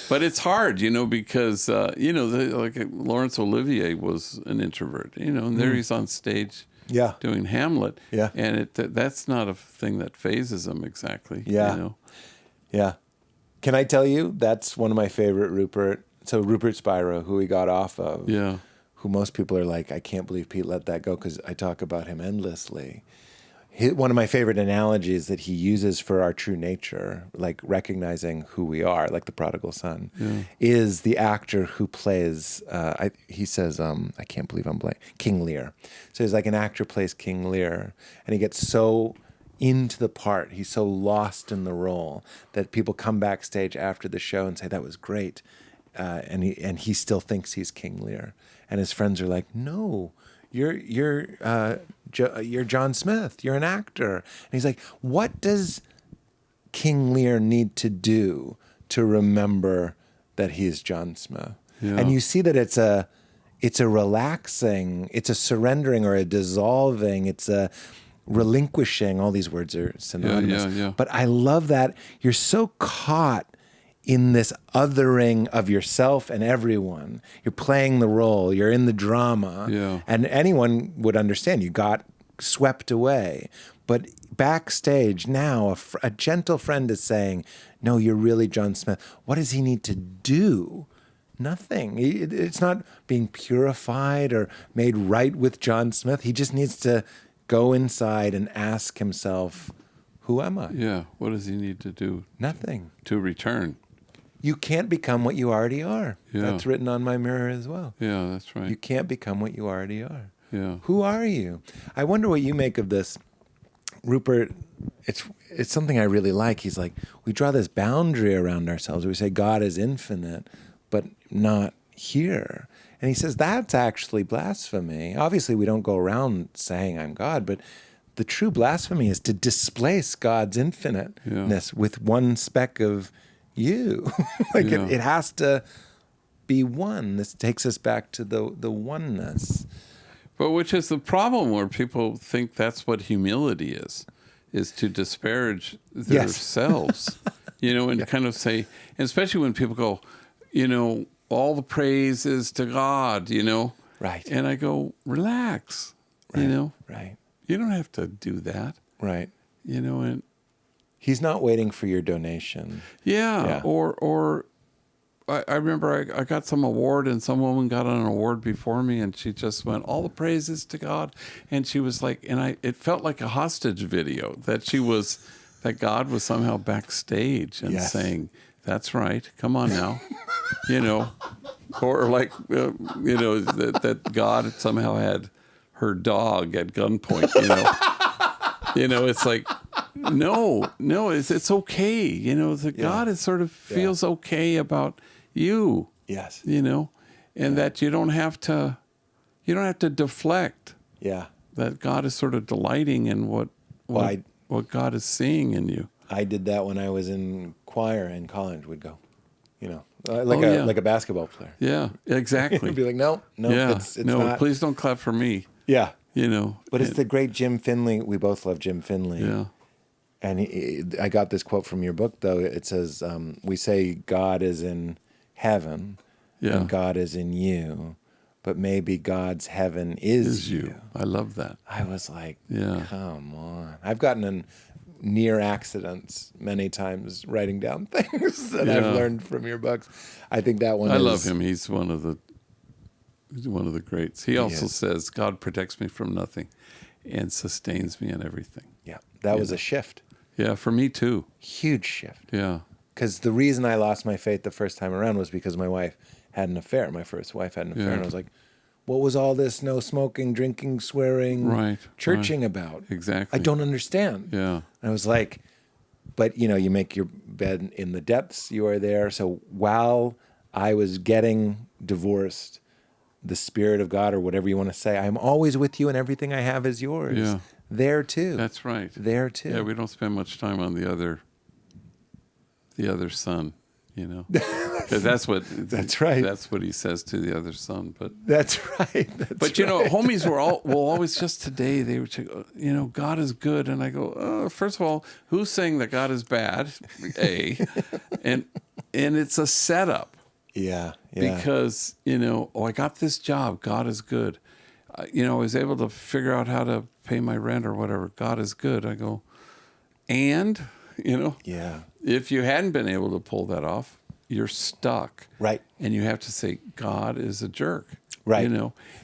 B: But it's hard, because, like Laurence Olivier was an introvert, and there he's on stage doing Hamlet.
C: Yeah.
B: And that's not a thing that phases him exactly.
C: Yeah. Yeah. Can I tell you, that's one of my favorite Rupert. So Rupert Spira, who we got off of.
B: Yeah.
C: Who most people are like, I can't believe Pete let that go, because I talk about him endlessly. One of my favorite analogies that he uses for our true nature, like recognizing who we are, like the prodigal son, is the actor who plays, he says, I can't believe I'm blank, King Lear. So he's like, an actor plays King Lear, and he gets so into the part, he's so lost in the role, that people come backstage after the show and say, that was great. And he still thinks he's King Lear. And his friends are like, no, you're John Smith. You're an actor. And he's like, what does King Lear need to do to remember that he's John Smith? Yeah. And you see that it's a relaxing, it's a surrendering or a dissolving, it's a relinquishing. All these words are synonymous.
B: Yeah.
C: But I love that you're so caught in this othering of yourself and everyone. You're playing the role. You're in the drama.
B: Yeah.
C: And anyone would understand. You got swept away. But backstage now, a gentle friend is saying, no, you're really John Smith. What does he need to do? Nothing. It's not being purified or made right with John Smith. He just needs to go inside and ask himself, who am I?
B: Yeah. What does he need to do?
C: Nothing.
B: To return.
C: You can't become what you already are.
B: Yeah.
C: That's written on my mirror as well.
B: Yeah, that's right.
C: You can't become what you already are.
B: Yeah.
C: Who are you? I wonder what you make of this. Rupert, it's something I really like. He's like, we draw this boundary around ourselves. We say God is infinite, but not here. And he says that's actually blasphemy. Obviously, we don't go around saying I'm God, but the true blasphemy is to displace God's infiniteness with one speck of you. It has to be one. This takes us back to the oneness.
B: But which is the problem where people think that's what humility is to disparage themselves, and kind of say, and especially when people go, all the praise is to God,
C: Right.
B: And I go, relax,
C: Right.
B: You don't have to do that.
C: Right.
B: And
C: He's not waiting for your donation.
B: yeah. Or I remember I got some award and some woman got an award before me and she just went, all the praises to God. And she was like, it felt like a hostage video that God was somehow backstage and saying, that's right, come on now, or like, that God somehow had her dog at gunpoint, it's like, no, it's okay. God is sort of feels okay about you.
C: Yes.
B: And that you don't have to deflect.
C: Yeah.
B: That God is sort of delighting in what God is seeing in you.
C: I did that when I was in choir in college. Would go, like a basketball player.
B: Yeah, exactly.
C: Be like, no, it's not.
B: Please don't clap for me.
C: Yeah.
B: But
C: it's the great Jim Finley. We both love Jim Finley.
B: Yeah.
C: And I got this quote from your book, though. It says, we say God is in heaven and God is in you, but maybe God's heaven is you.
B: I love that.
C: I was like, come on. I've gotten in near accidents many times writing down things that I've learned from your books. I think that one
B: I love him. He's one of the greats. He also says, God protects me from nothing and sustains me in everything.
C: Yeah, that was a shift.
B: Yeah, for me too.
C: Huge shift.
B: Yeah.
C: Because the reason I lost my faith the first time around was because my wife had an affair. My first wife had an affair. And I was like, what was all this no smoking, drinking, swearing, churching about?
B: Exactly.
C: I don't understand.
B: Yeah.
C: And I was like, but you make your bed in the depths. You are there. So while I was getting divorced, the Spirit of God, or whatever you want to say, I'm always with you and everything I have is yours.
B: Yeah.
C: There too.
B: That's right.
C: There too.
B: Yeah, we don't spend much time on the other son, because that's what he says to the other son. But
C: that's right.
B: Homies will always just today they would say, God is good, and I go, first of all, who's saying that God is bad? And it's a setup.
C: Yeah.
B: Because I got this job. God is good. I was able to figure out how to pay my rent or whatever. God is good. I go, and if you hadn't been able to pull that off, you're stuck.
C: Right.
B: And you have to say, God is a jerk.
C: Right.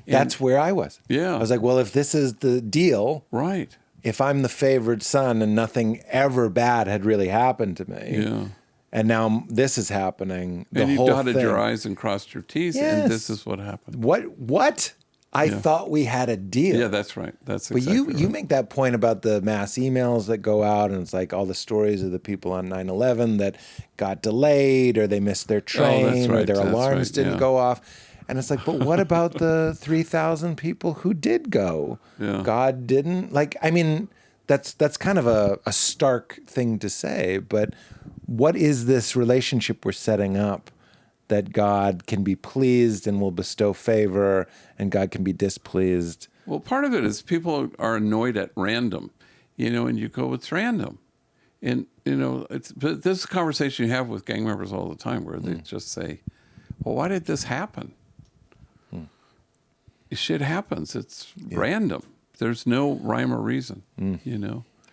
C: That's where I was.
B: Yeah.
C: I was like, well, if this is the deal,
B: right.
C: If I'm the favored son and nothing ever bad had really happened to me, and now this is happening,
B: and you dotted your I's and crossed your T's, and this is what happened.
C: What? I thought we had a deal.
B: Yeah, that's right. That's
C: exactly right. But you make that point about the mass emails that go out, and it's like all the stories of the people on 9/11 that got delayed, or they missed their train, or their alarms didn't go off. And it's like, but what about the 3,000 people who did go?
B: Yeah.
C: God didn't? That's kind of a stark thing to say, but what is this relationship we're setting up that God can be pleased and will bestow favor, and God can be displeased?
B: Well, part of it is people are annoyed at random, and you go, it's random. And, but this is a conversation you have with gang members all the time where they just say, well, why did this happen? Shit happens. It's random. There's no rhyme or reason,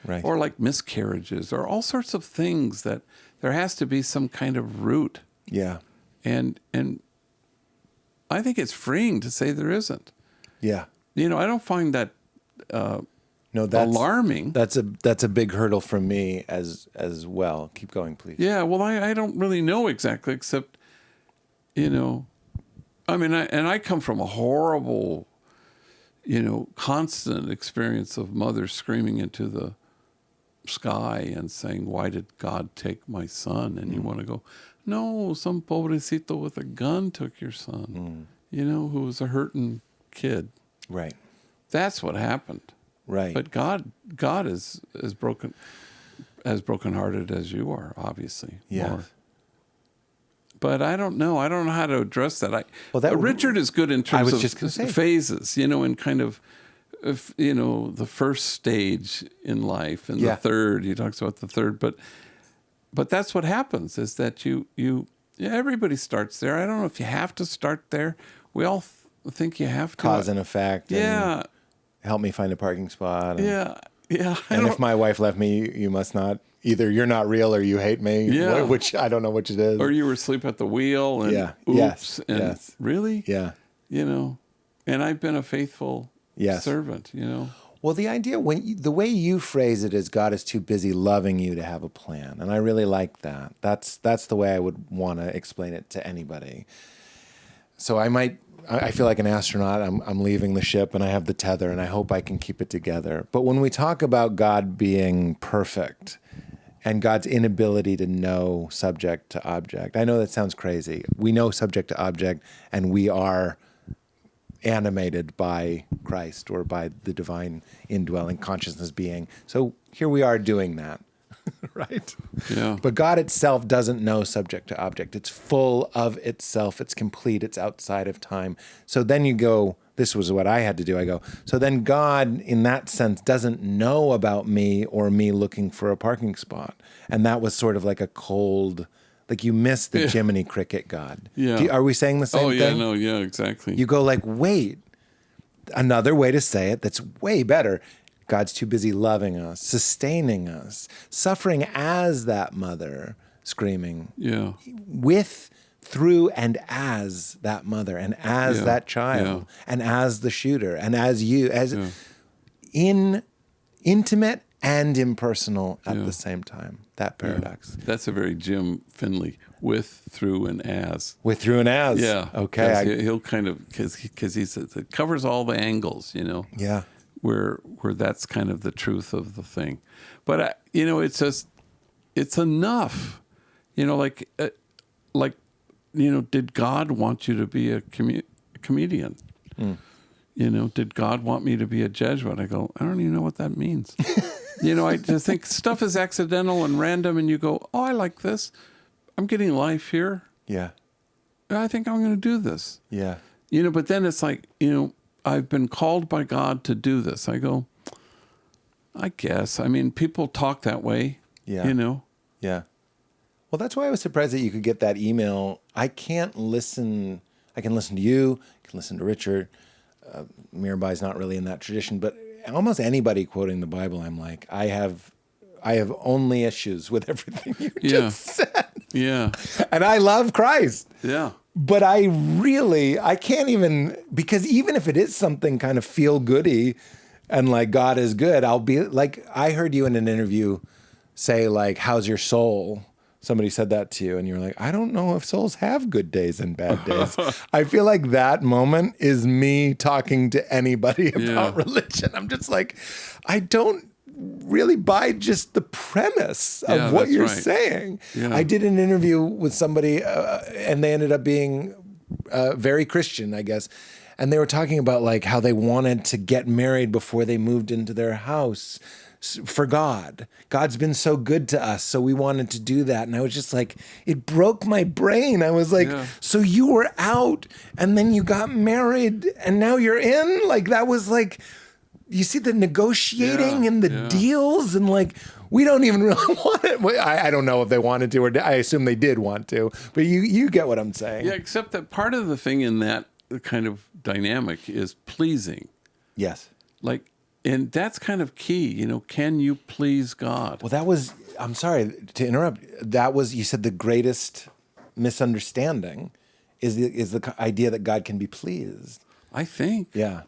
C: Right.
B: Or like miscarriages or all sorts of things that there has to be some kind of root.
C: Yeah.
B: And I think it's freeing to say there isn't.
C: Yeah.
B: I don't find that
C: No, that's
B: alarming.
C: That's a big hurdle for me as well. Keep going, please.
B: Yeah, well, I don't really know exactly, except, I mean, I come from a horrible, constant experience of mothers screaming into the sky and saying, "Why did God take my son?" And you want to go, "No, some pobrecito with a gun took your son, who was a hurting kid."
C: Right.
B: That's what happened.
C: Right.
B: But God is as brokenhearted as you are, obviously.
C: Yes.
B: More. But I don't know. I don't know how to address that.
C: Well,
B: Richard is good in terms of phases, and kind of, the first stage in life and the third. He talks about the third, but that's what happens is that everybody starts there. I don't know if you have to start there. We all think you have to.
C: Cause and effect.
B: Yeah.
C: And help me find a parking spot.
B: Yeah.
C: And if my wife left me, you must not. Either you're not real or you hate me.
B: Yeah.
C: Which I don't know which it is.
B: Or you were asleep at the wheel and oops.
C: Yes.
B: Really?
C: Yeah.
B: And I've been a faithful servant,
C: Well, the idea, the way you phrase it is God is too busy loving you to have a plan. And I really like that. That's the way I would want to explain it to anybody. So I feel like an astronaut. I'm leaving the ship and I have the tether and I hope I can keep it together. But when we talk about God being perfect and God's inability to know subject to object, I know that sounds crazy. We know subject to object and we are animated by Christ or by the divine indwelling consciousness being. So here we are doing that. Right?
B: Yeah.
C: But God itself doesn't know subject to object. It's full of itself. It's complete. It's outside of time. So then you go, this was what I had to do. I go, so then God, in that sense, doesn't know about me or me looking for a parking spot. And that was sort of like a cold, like you missed the Jiminy Cricket God.
B: Yeah.
C: Are we saying the same thing?
B: Oh, yeah, no, yeah, exactly.
C: You go like, wait, another way to say it that's way better. God's too busy loving us, sustaining us, suffering as that mother screaming.
B: Yeah.
C: With, through, and as that mother, and as that child, and as the shooter, and as you, as in intimate and impersonal at the same time. That paradox.
B: Yeah. That's a very Jim Finley, with, through, and as.
C: With, through, and as.
B: Yeah.
C: Okay.
B: He'll kind of, because it covers all the angles,
C: Yeah.
B: Where that's kind of the truth of the thing. But, it's just, it's enough. Did God want you to be a comedian? Did God want me to be a Jesuit? I go, I don't even know what that means. I just think stuff is accidental and random, and you go, oh, I like this. I'm getting life here.
C: Yeah.
B: I think I'm going to do this.
C: Yeah.
B: But then it's like, I've been called by God to do this. I go, I guess. I mean, people talk that way.
C: Yeah. Yeah. Well, that's why I was surprised that you could get that email. I can listen to you, I can listen to Richard. Mirabai's not really in that tradition, but almost anybody quoting the Bible, I'm like, I have only issues with everything you just said.
B: Yeah.
C: And I love Christ.
B: Yeah.
C: But I can't even, because even if it is something kind of feel goody and like God is good, I'll be like, I heard you in an interview say like, how's your soul? Somebody said that to you and you're like, I don't know if souls have good days and bad days. I feel like that moment is me talking to anybody about religion. I'm just like, I don't really buy just the premise of what you're saying. Yeah. I did an interview with somebody and they ended up being very Christian, I guess. And they were talking about like how they wanted to get married before they moved into their house for God. God's been so good to us, so we wanted to do that. And I was just like, it broke my brain. I was like, so you were out and then you got married and now you're in? Like that was like, you see the negotiating and the deals and like, we don't even really want it. I don't know if they wanted to, or I assume they did want to, but you get what I'm saying.
B: Yeah, except that part of the thing in that kind of dynamic is pleasing.
C: Yes.
B: Like, and that's kind of key, can you please God?
C: Well, that was, I'm sorry to interrupt. That was, you said the greatest misunderstanding is the idea that God can be pleased.
B: I think.
C: Yeah.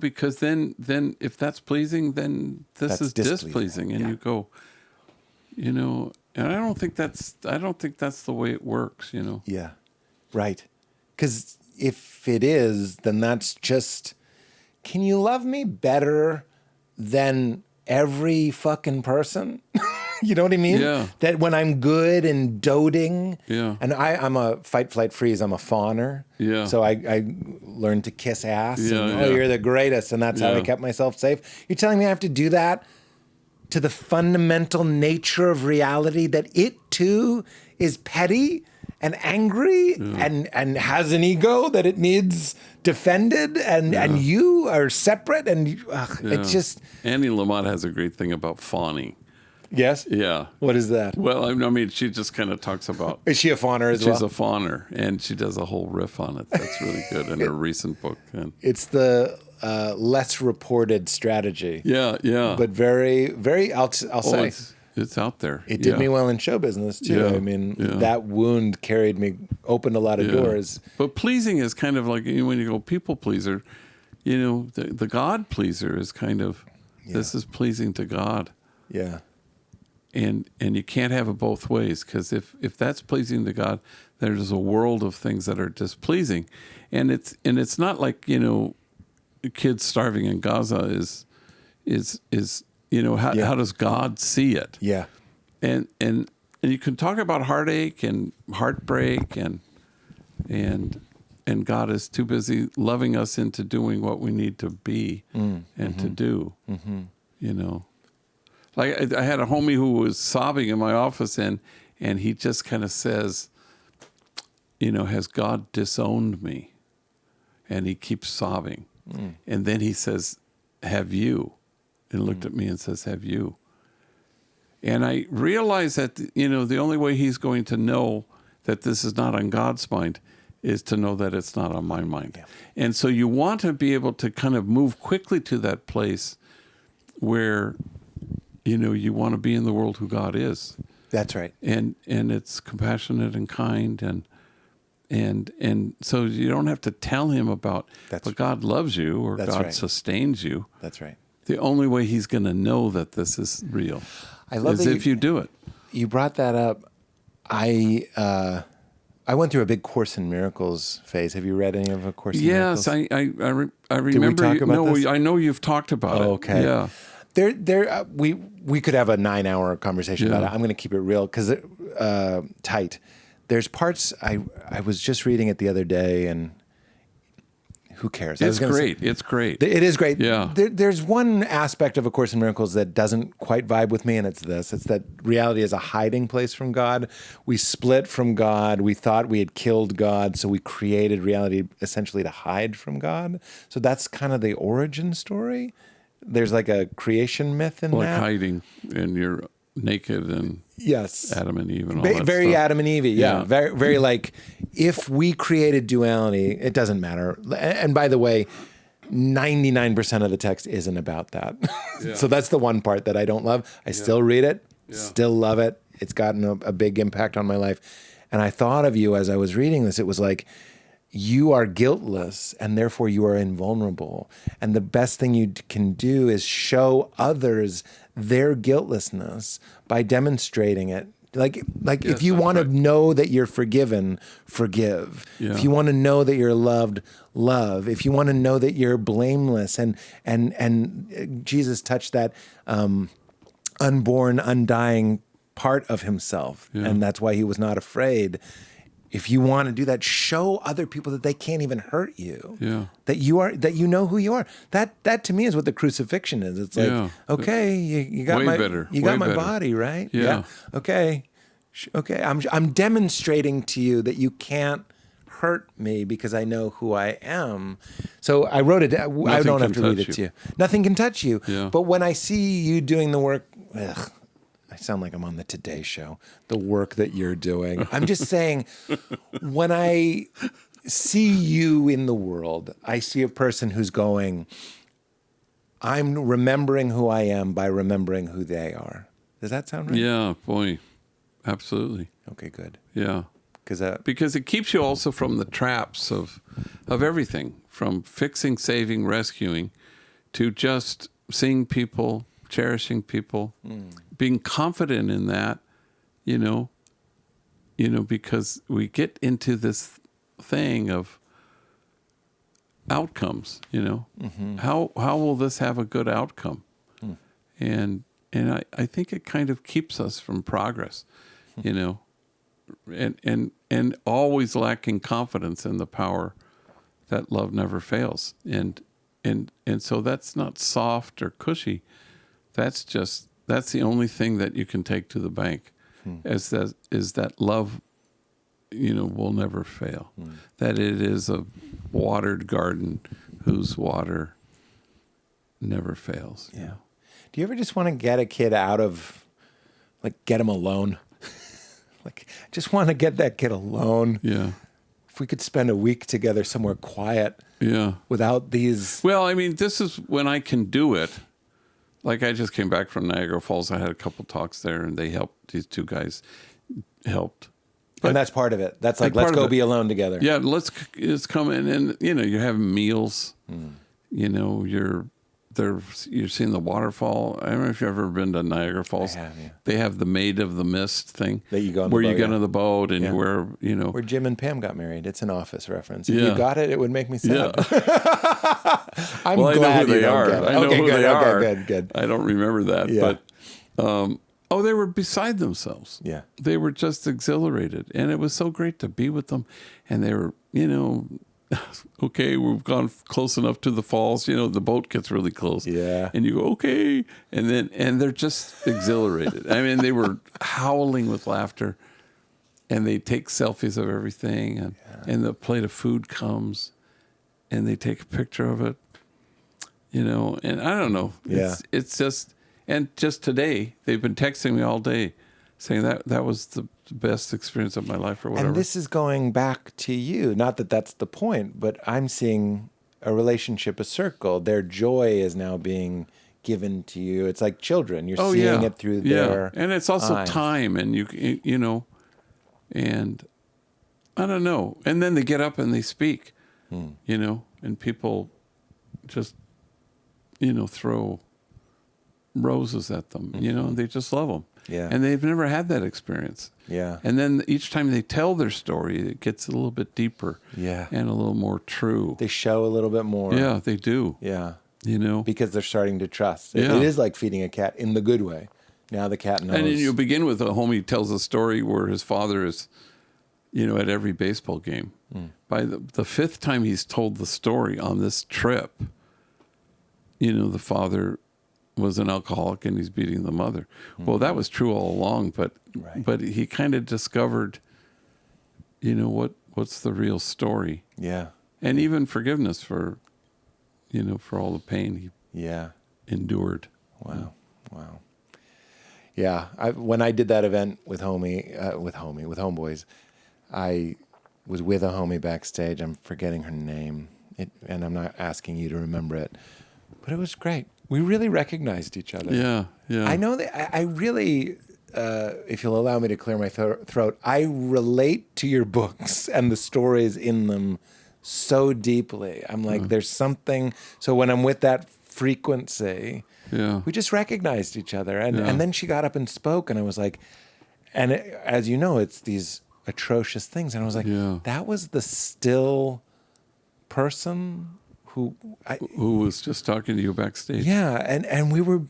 B: because then if that's pleasing, then this is displeasing. And you go, and I don't think that's the way it works,
C: Yeah. Right. Because if it is, then that's just, can you love me better than every fucking person? You know what I mean?
B: Yeah.
C: That when I'm good and doting,
B: Yeah.
C: and I'm a fight, flight, freeze, I'm a fawner.
B: Yeah.
C: So I learned to kiss ass.
B: Yeah,
C: And,
B: yeah.
C: you're the greatest. And that's how I
B: Yeah.
C: kept myself safe. You're telling me I have to do that to the fundamental nature of reality, that it too is petty and angry and has an ego that it needs defended, and you are separate, and it's just...
B: Annie Lamott has a great thing about fawning.
C: Yes?
B: Yeah.
C: What is that?
B: Well, I mean, she just kind of talks about...
C: Is she a fawner as well?
B: She's a fawner, and she does a whole riff on it. That's really good in her recent book. And
C: it's the less reported strategy.
B: yeah.
C: But very, very, I'll say...
B: It's out there.
C: It did me well in show business, too.
B: Yeah.
C: I mean, that wound opened a lot of doors.
B: But pleasing is kind of like, when you go people pleaser, the God pleaser is kind of, this is pleasing to God.
C: Yeah.
B: And you can't have it both ways, because if that's pleasing to God, there's a world of things that are displeasing. And it's not like, kids starving in Gaza is how does God see it?
C: Yeah.
B: And you can talk about heartache and heartbreak and God is too busy loving us into doing what we need to be and to do. Like I had a homie who was sobbing in my office, and he just kind of says, has God disowned me? And he keeps sobbing. And then he says, have you? And looked at me and says, have you? And I realized that, the only way he's going to know that this is not on God's mind is to know that it's not on my mind. Yeah. And so you want to be able to kind of move quickly to that place where, you want to be in the world who God is.
C: That's right.
B: And it's compassionate and kind, and so you don't have to tell him about, but God loves you, or God sustains you.
C: That's right.
B: The only way he's going to know that this is real is if you do it.
C: You brought that up. I went through a big Course in Miracles phase. Have you read any of A Course in Miracles?
B: Yes, I remember.
C: Did we talk about this?
B: I know you've talked about it.
C: Okay.
B: Yeah.
C: We could have a 9-hour conversation about it. I'm going to keep it real because tight. There's parts I was just reading it the other day, and who cares?
B: It's great. It's great.
C: It is great.
B: Yeah.
C: There's one aspect of A Course in Miracles that doesn't quite vibe with me, and it's this. It's that reality is a hiding place from God. We split from God. We thought we had killed God, so we created reality essentially to hide from God. So that's kind of the origin story. There's like a creation myth in that.
B: Like hiding, and you're naked, and Adam and Eve and all that
C: very
B: stuff.
C: Adam and Eve, yeah. Very, very like, if we created duality, it doesn't matter. And by the way, 99% of the text isn't about that.
B: Yeah.
C: So that's the one part that I don't love. I still read it, still love it. It's gotten a big impact on my life. And I thought of you as I was reading this. It was like, you are guiltless, and therefore you are invulnerable. And the best thing you can do is show others their guiltlessness by demonstrating it. Like if you want to know that you're forgiven, forgive.
B: Yeah.
C: If you want to know that you're loved, love. If you want to know that you're blameless, and Jesus touched that unborn, undying part of himself, and that's why he was not afraid. If you want to do that, show other people that they can't even hurt you.
B: Yeah.
C: That you know who you are. That to me is what the crucifixion is. It's like, okay, you got my body, right?
B: Yeah.
C: Okay. I'm demonstrating to you that you can't hurt me because I know who I am. So I wrote it. I don't have to read it to you. Nothing can touch you.
B: Yeah.
C: But when I see you doing the work, I sound like I'm on the Today Show, the work that you're doing. I'm just saying, when I see you in the world, I see a person who's going, I'm remembering who I am by remembering who they are. Does that sound right?
B: Yeah, boy, absolutely.
C: Okay, good.
B: Yeah. because it keeps you also from the traps of everything, from fixing, saving, rescuing, to just seeing people, cherishing people, being confident in that, because we get into this thing of outcomes, how will this have a good outcome? And I think it kind of keeps us from progress, and always lacking confidence in the power that love never fails. And so that's not soft or cushy. That's the only thing that you can take to the bank, is that love, will never fail. That it is a watered garden whose water never fails.
C: Yeah. Do you ever just want to get a kid out of, get him alone? Just want to get that kid alone.
B: Yeah.
C: If we could spend a week together somewhere quiet.
B: Yeah.
C: Without these.
B: Well, I mean, this is when I can do it. Like, I just came back from Niagara Falls. I had a couple talks there, and they helped. These two guys helped.
C: And that's part of it. That's let's go be alone together.
B: Yeah, let's come in, and you're having meals. You're seeing the waterfall. I don't know if you've ever been to Niagara Falls.
C: I have, yeah.
B: They have the Maid of the Mist thing.
C: That you go on
B: where
C: the boat,
B: you get on the boat and
C: where Jim and Pam got married. It's an Office reference. If
B: Yeah.
C: you got it, it would make me sad.
B: Yeah.
C: I'm
B: Well,
C: glad
B: I know who
C: you
B: they
C: don't
B: are.
C: get it.
B: I know
C: Okay,
B: who
C: good.
B: they are.
C: Okay, good.
B: I don't remember that,
C: Yeah.
B: but they were beside themselves.
C: Yeah.
B: They were just exhilarated, and it was so great to be with them. And they were, okay, we've gone close enough to the falls. The boat gets really close.
C: Yeah.
B: And you go, okay, and they're just exhilarated. I mean, they were howling with laughter, and they take selfies of everything, and the plate of food comes, and they take a picture of it. And I don't know.
C: Yeah.
B: It's just, and just today, they've been texting me all day saying that was the best experience of my life or whatever.
C: And this is going back to you. Not that that's the point, but I'm seeing a relationship, a circle. Their joy is now being given to you. It's like children. You're seeing it through their
B: and it's also
C: eyes.
B: time, and and I don't know. And then they get up and they speak, and people just, throw roses at them, and they just love them.
C: Yeah.
B: And they've never had that experience.
C: Yeah.
B: And then each time they tell their story, it gets a little bit deeper.
C: Yeah.
B: And a little more true.
C: They show a little bit more.
B: Yeah, they do.
C: Yeah.
B: Because
C: they're starting to trust.
B: Yeah.
C: It is like feeding a cat in the good way. Now the cat knows.
B: And then you begin with a homie tells a story where his father is, at every baseball game. By the fifth time he's told the story on this trip, the father was an alcoholic and he's beating the mother. Well, that was true all along, but he kind of discovered, what's the real story.
C: Yeah.
B: And even forgiveness for all the pain he endured.
C: Wow. Yeah. When I did that event with Homeboys, I was with a homie backstage. I'm forgetting her name, and I'm not asking you to remember it, but it was great. We really recognized each other.
B: Yeah.
C: I know that I really, if you'll allow me to clear my throat, I relate to your books and the stories in them so deeply. I'm like, there's something. So when I'm with that frequency, we just recognized each other. And then she got up and spoke, and I was like, as you know, it's these atrocious things. And I was like, that was the still person who
B: was just talking to you backstage.
C: Yeah, and we were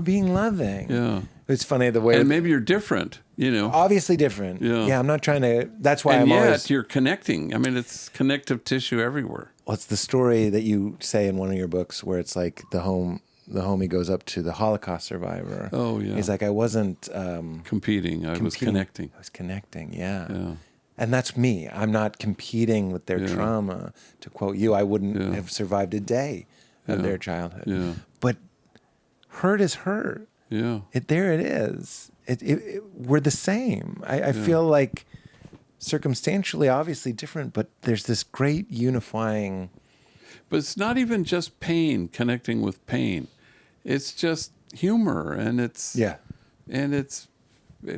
C: being loving.
B: Yeah.
C: It's funny the way.
B: And maybe you're different,
C: Obviously different.
B: Yeah.
C: I'm not trying to. That's why
B: and
C: I'm
B: yet
C: always.
B: You're connecting. I mean, it's connective tissue everywhere.
C: Well, it's the story that you say in one of your books where it's like the homie goes up to the Holocaust survivor.
B: Oh yeah.
C: He's like, I wasn't
B: competing. I was connecting.
C: I was connecting. Yeah. And that's me. I'm not competing with their trauma. To quote you, I wouldn't have survived a day of their childhood.
B: Yeah.
C: But hurt is hurt.
B: Yeah.
C: There it is. We're the same. I feel like circumstantially, obviously different, but there's this great unifying.
B: But it's not even just pain, connecting with pain. It's just humor, and it's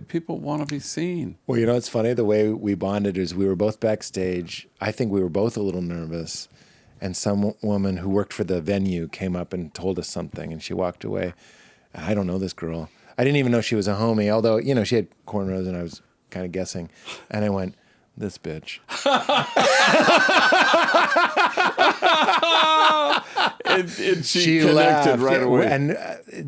B: people want to be seen.
C: Well, it's funny. The way we bonded is we were both backstage. I think we were both a little nervous. And some woman who worked for the venue came up and told us something, and she walked away. I don't know this girl. I didn't even know she was a homie, although, she had cornrows, and I was kind of guessing. And I went, this bitch.
B: and she connected laughed, right away.
C: And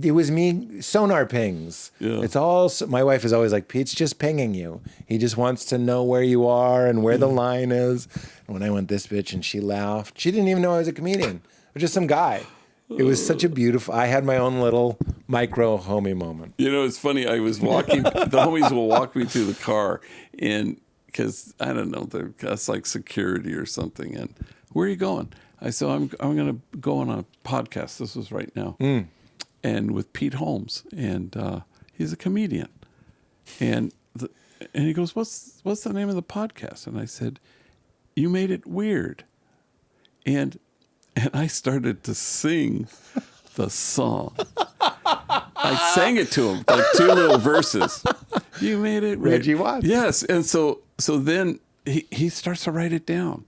C: it was me, sonar pings. Yeah. It's all, my wife is always like, Pete's just pinging you. He just wants to know where you are and where the line is. And when I went, this bitch, and she laughed. She didn't even know I was a comedian. It was just some guy. It was such a beautiful, I had my own little micro homie moment.
B: It's funny. I was walking, the homies will walk me to the car, and because, I don't know, that's like security or something. And where are you going? I said, I'm going to go on a podcast. This was right now. And with Pete Holmes. And he's a comedian. And he goes, what's the name of the podcast? And I said, You Made It Weird. And I started to sing the song. I sang it to him, like 2 little verses. You made it weird.
C: Reggie Watts.
B: Yes. And so then he starts to write it down,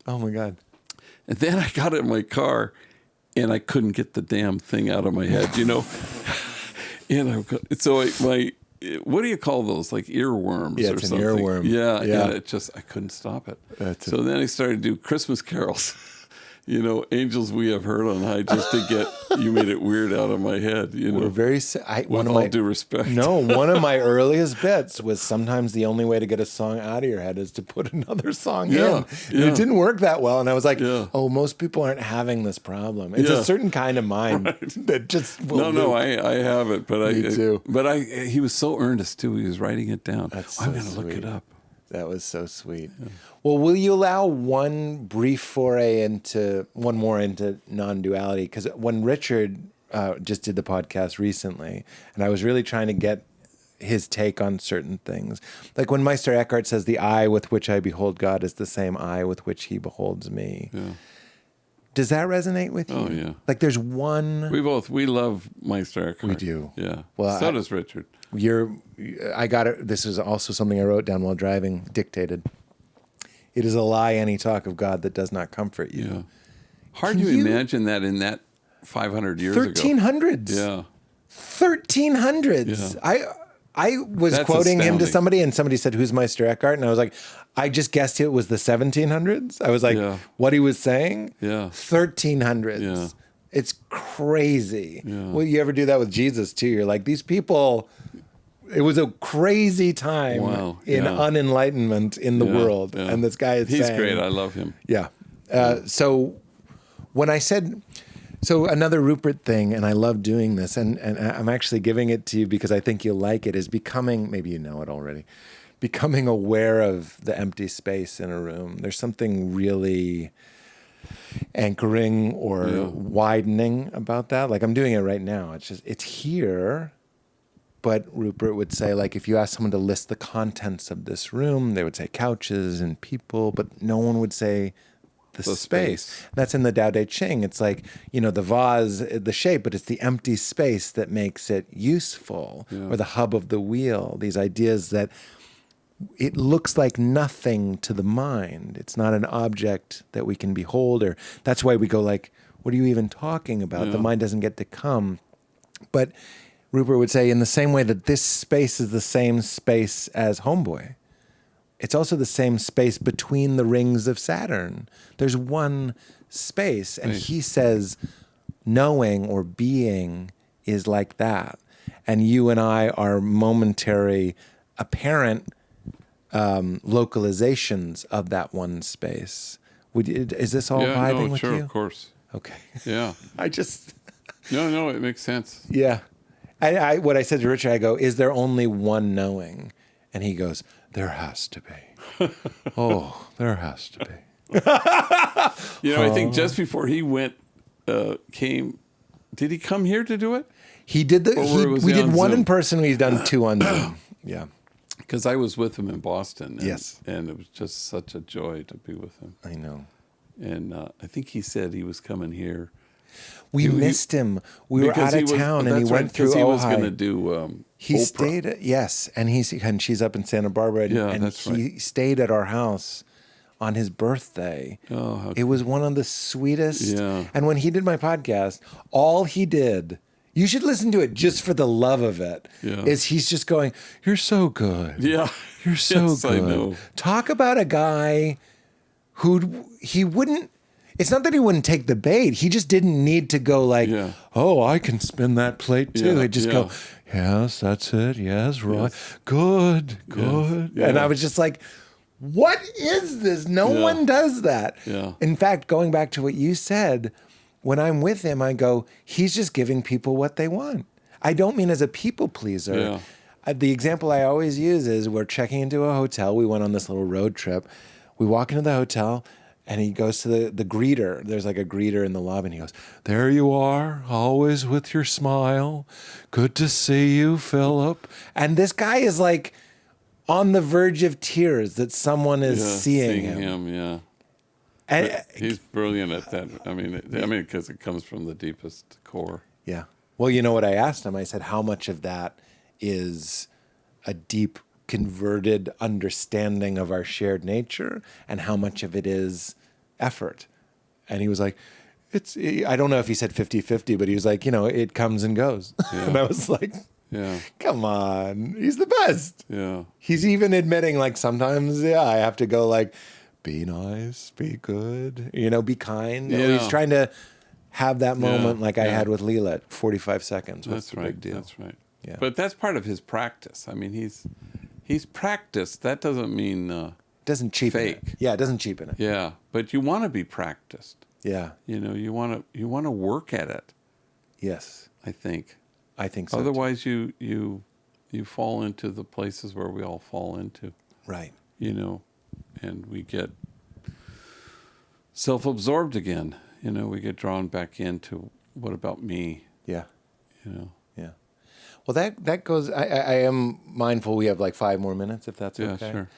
C: Oh, my God.
B: And then I got in my car, and I couldn't get the damn thing out of my head, And what do you call those? Like earworms or
C: it's
B: something?
C: An earworm.
B: Yeah. And I couldn't stop it. Then I started to do Christmas carols. Angels We Have Heard on High, just to get You Made It Weird out of my head.
C: We're very.
B: With all due respect.
C: No, one of my earliest bits was sometimes the only way to get a song out of your head is to put another song in. And it didn't work that well, and I was like, "Oh, most people aren't having this problem. It's a certain kind of mind that just will
B: No, I have it, but
C: Me too.
B: But he was so earnest too. He was writing it down.
C: That's
B: I'm
C: so
B: going to look it up.
C: That was so sweet. Yeah. Well, will you allow one brief foray into non-duality? Because when Richard just did the podcast recently, and I was really trying to get his take on certain things. Like when Meister Eckhart says, the eye with which I behold God is the same eye with which he beholds me. Yeah. Does that resonate with you?
B: Oh, yeah.
C: Like there's one...
B: We love Meister Eckhart.
C: We do.
B: Yeah. Well, so does Richard.
C: I got it. This is also something I wrote down while driving, dictated. It is a lie, any talk of God that does not comfort you.
B: Yeah. Hard to imagine that in that 500 years
C: 1300s.
B: ago. Yeah.
C: 1300s. Yeah. I was
B: That's
C: quoting
B: astounding.
C: him to somebody, and somebody said, "Who's Meister Eckhart?" And I was like, I just guessed it was the 1700s. I was like, what he was saying?
B: Yeah.
C: 1300s. Yeah. It's crazy. Yeah. Well, you ever do that with Jesus too? You're like, these people... It was a crazy time in unenlightenment in the world. Yeah. And this guy is
B: He's great. I love him.
C: Yeah. So when I said... So another Rupert thing, and I love doing this, and I'm actually giving it to you because I think you'll like it, is becoming... Maybe you know it already. Becoming aware of the empty space in a room. There's something really anchoring or widening about that. Like I'm doing it right now. It's here... But Rupert would say, like, if you ask someone to list the contents of this room, they would say couches and people, but no one would say the space. That's in the Tao Te Ching. It's like, the vase, the shape, but it's the empty space that makes it useful, or the hub of the wheel. These ideas that it looks like nothing to the mind. It's not an object that we can behold, or that's why we go like, what are you even talking about? Yeah. The mind doesn't get to come. But Rupert would say, in the same way that this space is the same space as Homeboy, it's also the same space between the rings of Saturn. There's one space. And he says knowing or being is like that. And you and I are momentary, apparent localizations of that one space. Is this all vibing with you?
B: Sure, of course.
C: Okay.
B: Yeah. No, it makes sense.
C: Yeah. What I said to Richard, I go, is there only one knowing? And he goes, there has to be. Oh, there has to be.
B: I think just before he went, did he come here to do it?
C: He did we did one in person. We've done 2 on Zoom. Yeah.
B: Because I was with him in Boston.
C: Yes.
B: And it was just such a joy to be with him.
C: I know.
B: And I think he said he was coming here
C: We missed him. We were out of town, and he went through Ojai.
B: He was going to do
C: he
B: Oprah.
C: stayed, yes, and she's up in Santa Barbara, and he stayed at our house on his birthday.
B: Oh,
C: it was one of the sweetest.
B: Yeah.
C: And when he did my podcast, all he did, you should listen to it just for the love of it, is he's just going, "You're so good.
B: Yeah.
C: You're so good."
B: I know.
C: Talk about a guy who he wouldn't. It's not that he wouldn't take the bait. He just didn't need to go like, "Oh, I can spin that plate too." He'd just go, "Yes, that's it. Yes, right. Yes. Good. Yeah. And I was just like, what is this? No one does that.
B: Yeah.
C: In fact, going back to what you said, when I'm with him, I go, he's just giving people what they want. I don't mean as a people pleaser.
B: Yeah.
C: The example I always use is we're checking into a hotel. We went on this little road trip. We walk into the hotel, and he goes to the greeter. There's like a greeter in the lobby, and he goes, "There you are, always with your smile. Good to see you, Philip." And this guy is like on the verge of tears that someone is seeing him.
B: Yeah.
C: And
B: he's brilliant at that. I mean, because it comes from the deepest core.
C: Yeah. Well, you know what I asked him? I said, how much of that is a deep converted understanding of our shared nature, and how much of it is effort? And he was like, I don't know if he said 50-50, but he was like, it comes and goes.
B: Yeah.
C: And I was like, come on, he's the best.
B: Yeah.
C: He's even admitting like sometimes, I have to go like, be nice, be good, be kind.
B: Yeah.
C: He's trying to have that moment like I had with Leela at 45 seconds. What's the big deal?
B: That's right.
C: Yeah.
B: But that's part of his practice. I mean, he's practiced. That doesn't mean
C: doesn't cheapen
B: fake.
C: it. Yeah, it doesn't cheapen it.
B: Yeah, but you want to be practiced.
C: Yeah.
B: You want to work at it.
C: Yes.
B: I think
C: so.
B: Otherwise, you fall into the places where we all fall into.
C: Right.
B: And we get self-absorbed again. We get drawn back into what about me?
C: Yeah.
B: Yeah.
C: Well, that goes. I am mindful. We have like 5 more minutes, if that's okay.
B: Yeah, sure.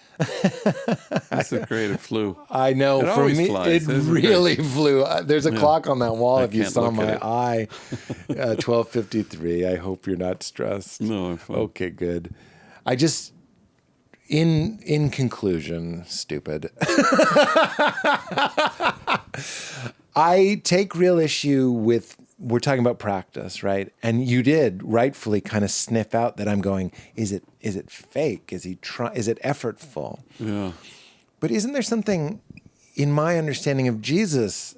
B: That's a great. It flew.
C: I know.
B: It
C: for me,
B: flies.
C: it really flew. There's a clock on that wall. If you
B: can't
C: saw
B: look
C: my
B: at it.
C: eye, 12:53. I hope you're not stressed.
B: No, I'm fine.
C: Okay, good. I just, in conclusion, stupid. I take real issue with. We're talking about practice, right? And you did rightfully kind of sniff out that I'm going, is it fake? Is it effortful?
B: Yeah.
C: But isn't there something in my understanding of Jesus,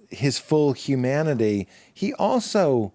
C: his full humanity, he also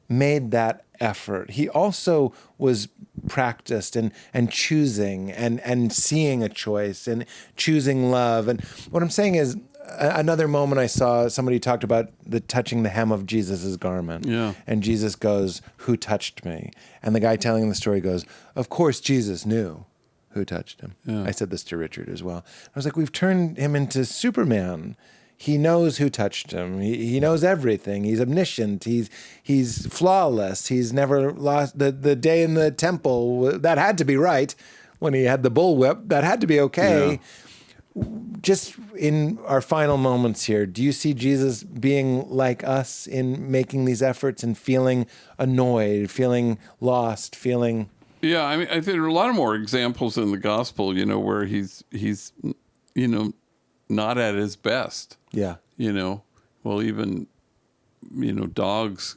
C: made that effort. He also was practiced and choosing and seeing a choice and choosing love. And what I'm saying is, another moment I saw, somebody talked about touching the hem of Jesus's garment.
B: Yeah.
C: And Jesus goes, "Who touched me?" And the guy telling the story goes, "Of course Jesus knew who touched him."
B: Yeah.
C: I said this to Richard as well. I was like, we've turned him into Superman. He knows who touched him. He knows everything. He's omniscient. He's flawless. He's never lost the day in the temple. That had to be right. When he had the bullwhip, that had to be okay.
B: Yeah.
C: Just in our final moments here, do you see Jesus being like us in making these efforts and feeling annoyed, feeling lost, feeling...
B: Yeah, I mean, I think there are a lot of more examples in the gospel, where he's not at his best.
C: Yeah.
B: Well, even, dogs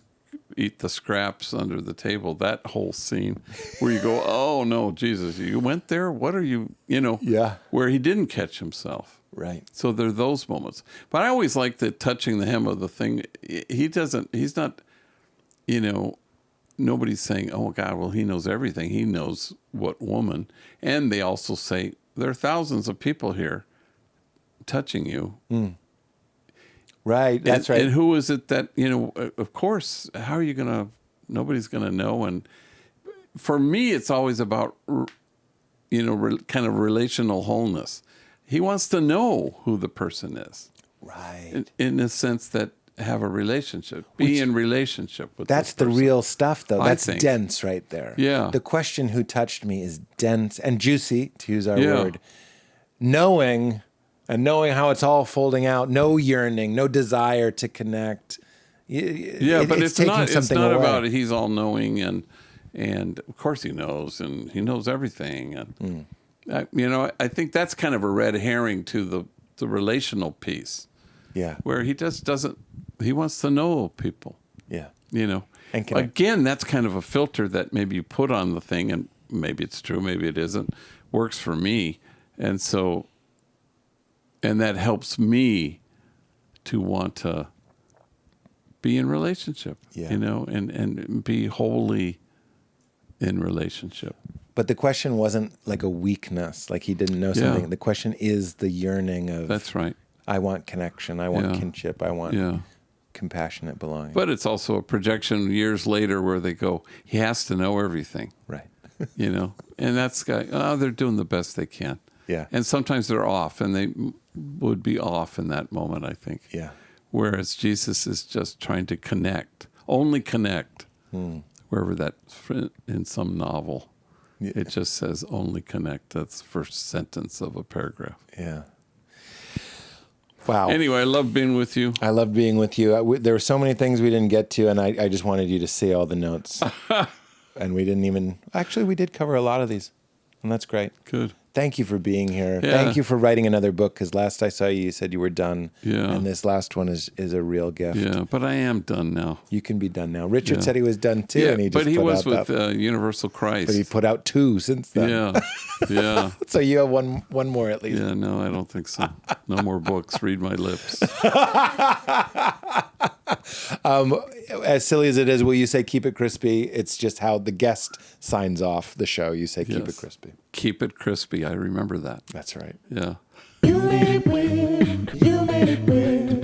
B: eat the scraps under the table. That whole scene where you go, oh no, Jesus, you went there? What are you,
C: Yeah.
B: where he didn't catch himself.
C: Right.
B: So there are those moments. But I always like the touching the hem of the thing. He's not, nobody's saying, oh God, well, he knows everything. He knows what woman. And they also say, there are thousands of people here touching you.
C: Mm. Right, that's right.
B: And who is it that, of course, how are you going to, nobody's going to know. And for me, it's always about, kind of relational wholeness. He wants to know who the person is.
C: Right.
B: In the sense that have a relationship, be in relationship with
C: That's
B: this person.
C: the real stuff, though.
B: I
C: That's
B: think.
C: dense right there.
B: Yeah.
C: The question, who touched me, is dense and juicy, to use our
B: Yeah.
C: word. Knowing how it's all folding out, no yearning, no desire to connect,
B: But it's
C: taking
B: not. It's
C: something
B: not
C: away.
B: about he's all knowing and of course he knows and he knows everything. And I think that's kind of a red herring to the relational piece.
C: Yeah.
B: Where he just doesn't. He wants to know people.
C: Yeah.
B: And again, that's kind of a filter that maybe you put on the thing, and maybe it's true, maybe it isn't. Works for me, and that helps me to want to be in relationship.
C: Yeah.
B: And be wholly in relationship.
C: But the question wasn't like a weakness, like he didn't know something.
B: Yeah.
C: The question is the yearning of.
B: That's right.
C: I want connection. I want kinship. I want compassionate belonging.
B: But it's also a projection years later where they go, he has to know everything.
C: Right.
B: And that's they're doing the best they can.
C: Yeah.
B: And sometimes they're off, and they would be off in that moment, I think.
C: Yeah.
B: Whereas Jesus is just trying to connect, only connect, wherever that's in some novel. Yeah. It just says only connect. That's the first sentence of a paragraph.
C: Yeah. Wow.
B: Anyway, I love being with you.
C: I love being with you. There were so many things we didn't get to, and I just wanted you to see all the notes. And we didn't even... Actually, we did cover a lot of these, and that's great.
B: Good.
C: Thank you for being here.
B: Yeah.
C: Thank you for writing another book, because last I saw you, you said you were done.
B: Yeah.
C: And this last one is a real gift.
B: Yeah, but I am done now.
C: You can be done now. Richard said he was done too,
B: Yeah,
C: and he just
B: but he
C: put
B: was
C: out
B: with Universal Christ.
C: But he put out 2 since then.
B: Yeah, yeah.
C: So you have one more at least.
B: Yeah, no, I don't think so. No more books. Read my lips.
C: As silly as it is, will you say keep it crispy? It's just how the guest signs off the show. You say keep it crispy.
B: Keep it crispy. I remember that.
C: That's right.
B: Yeah.
D: You made it weird. You made it weird.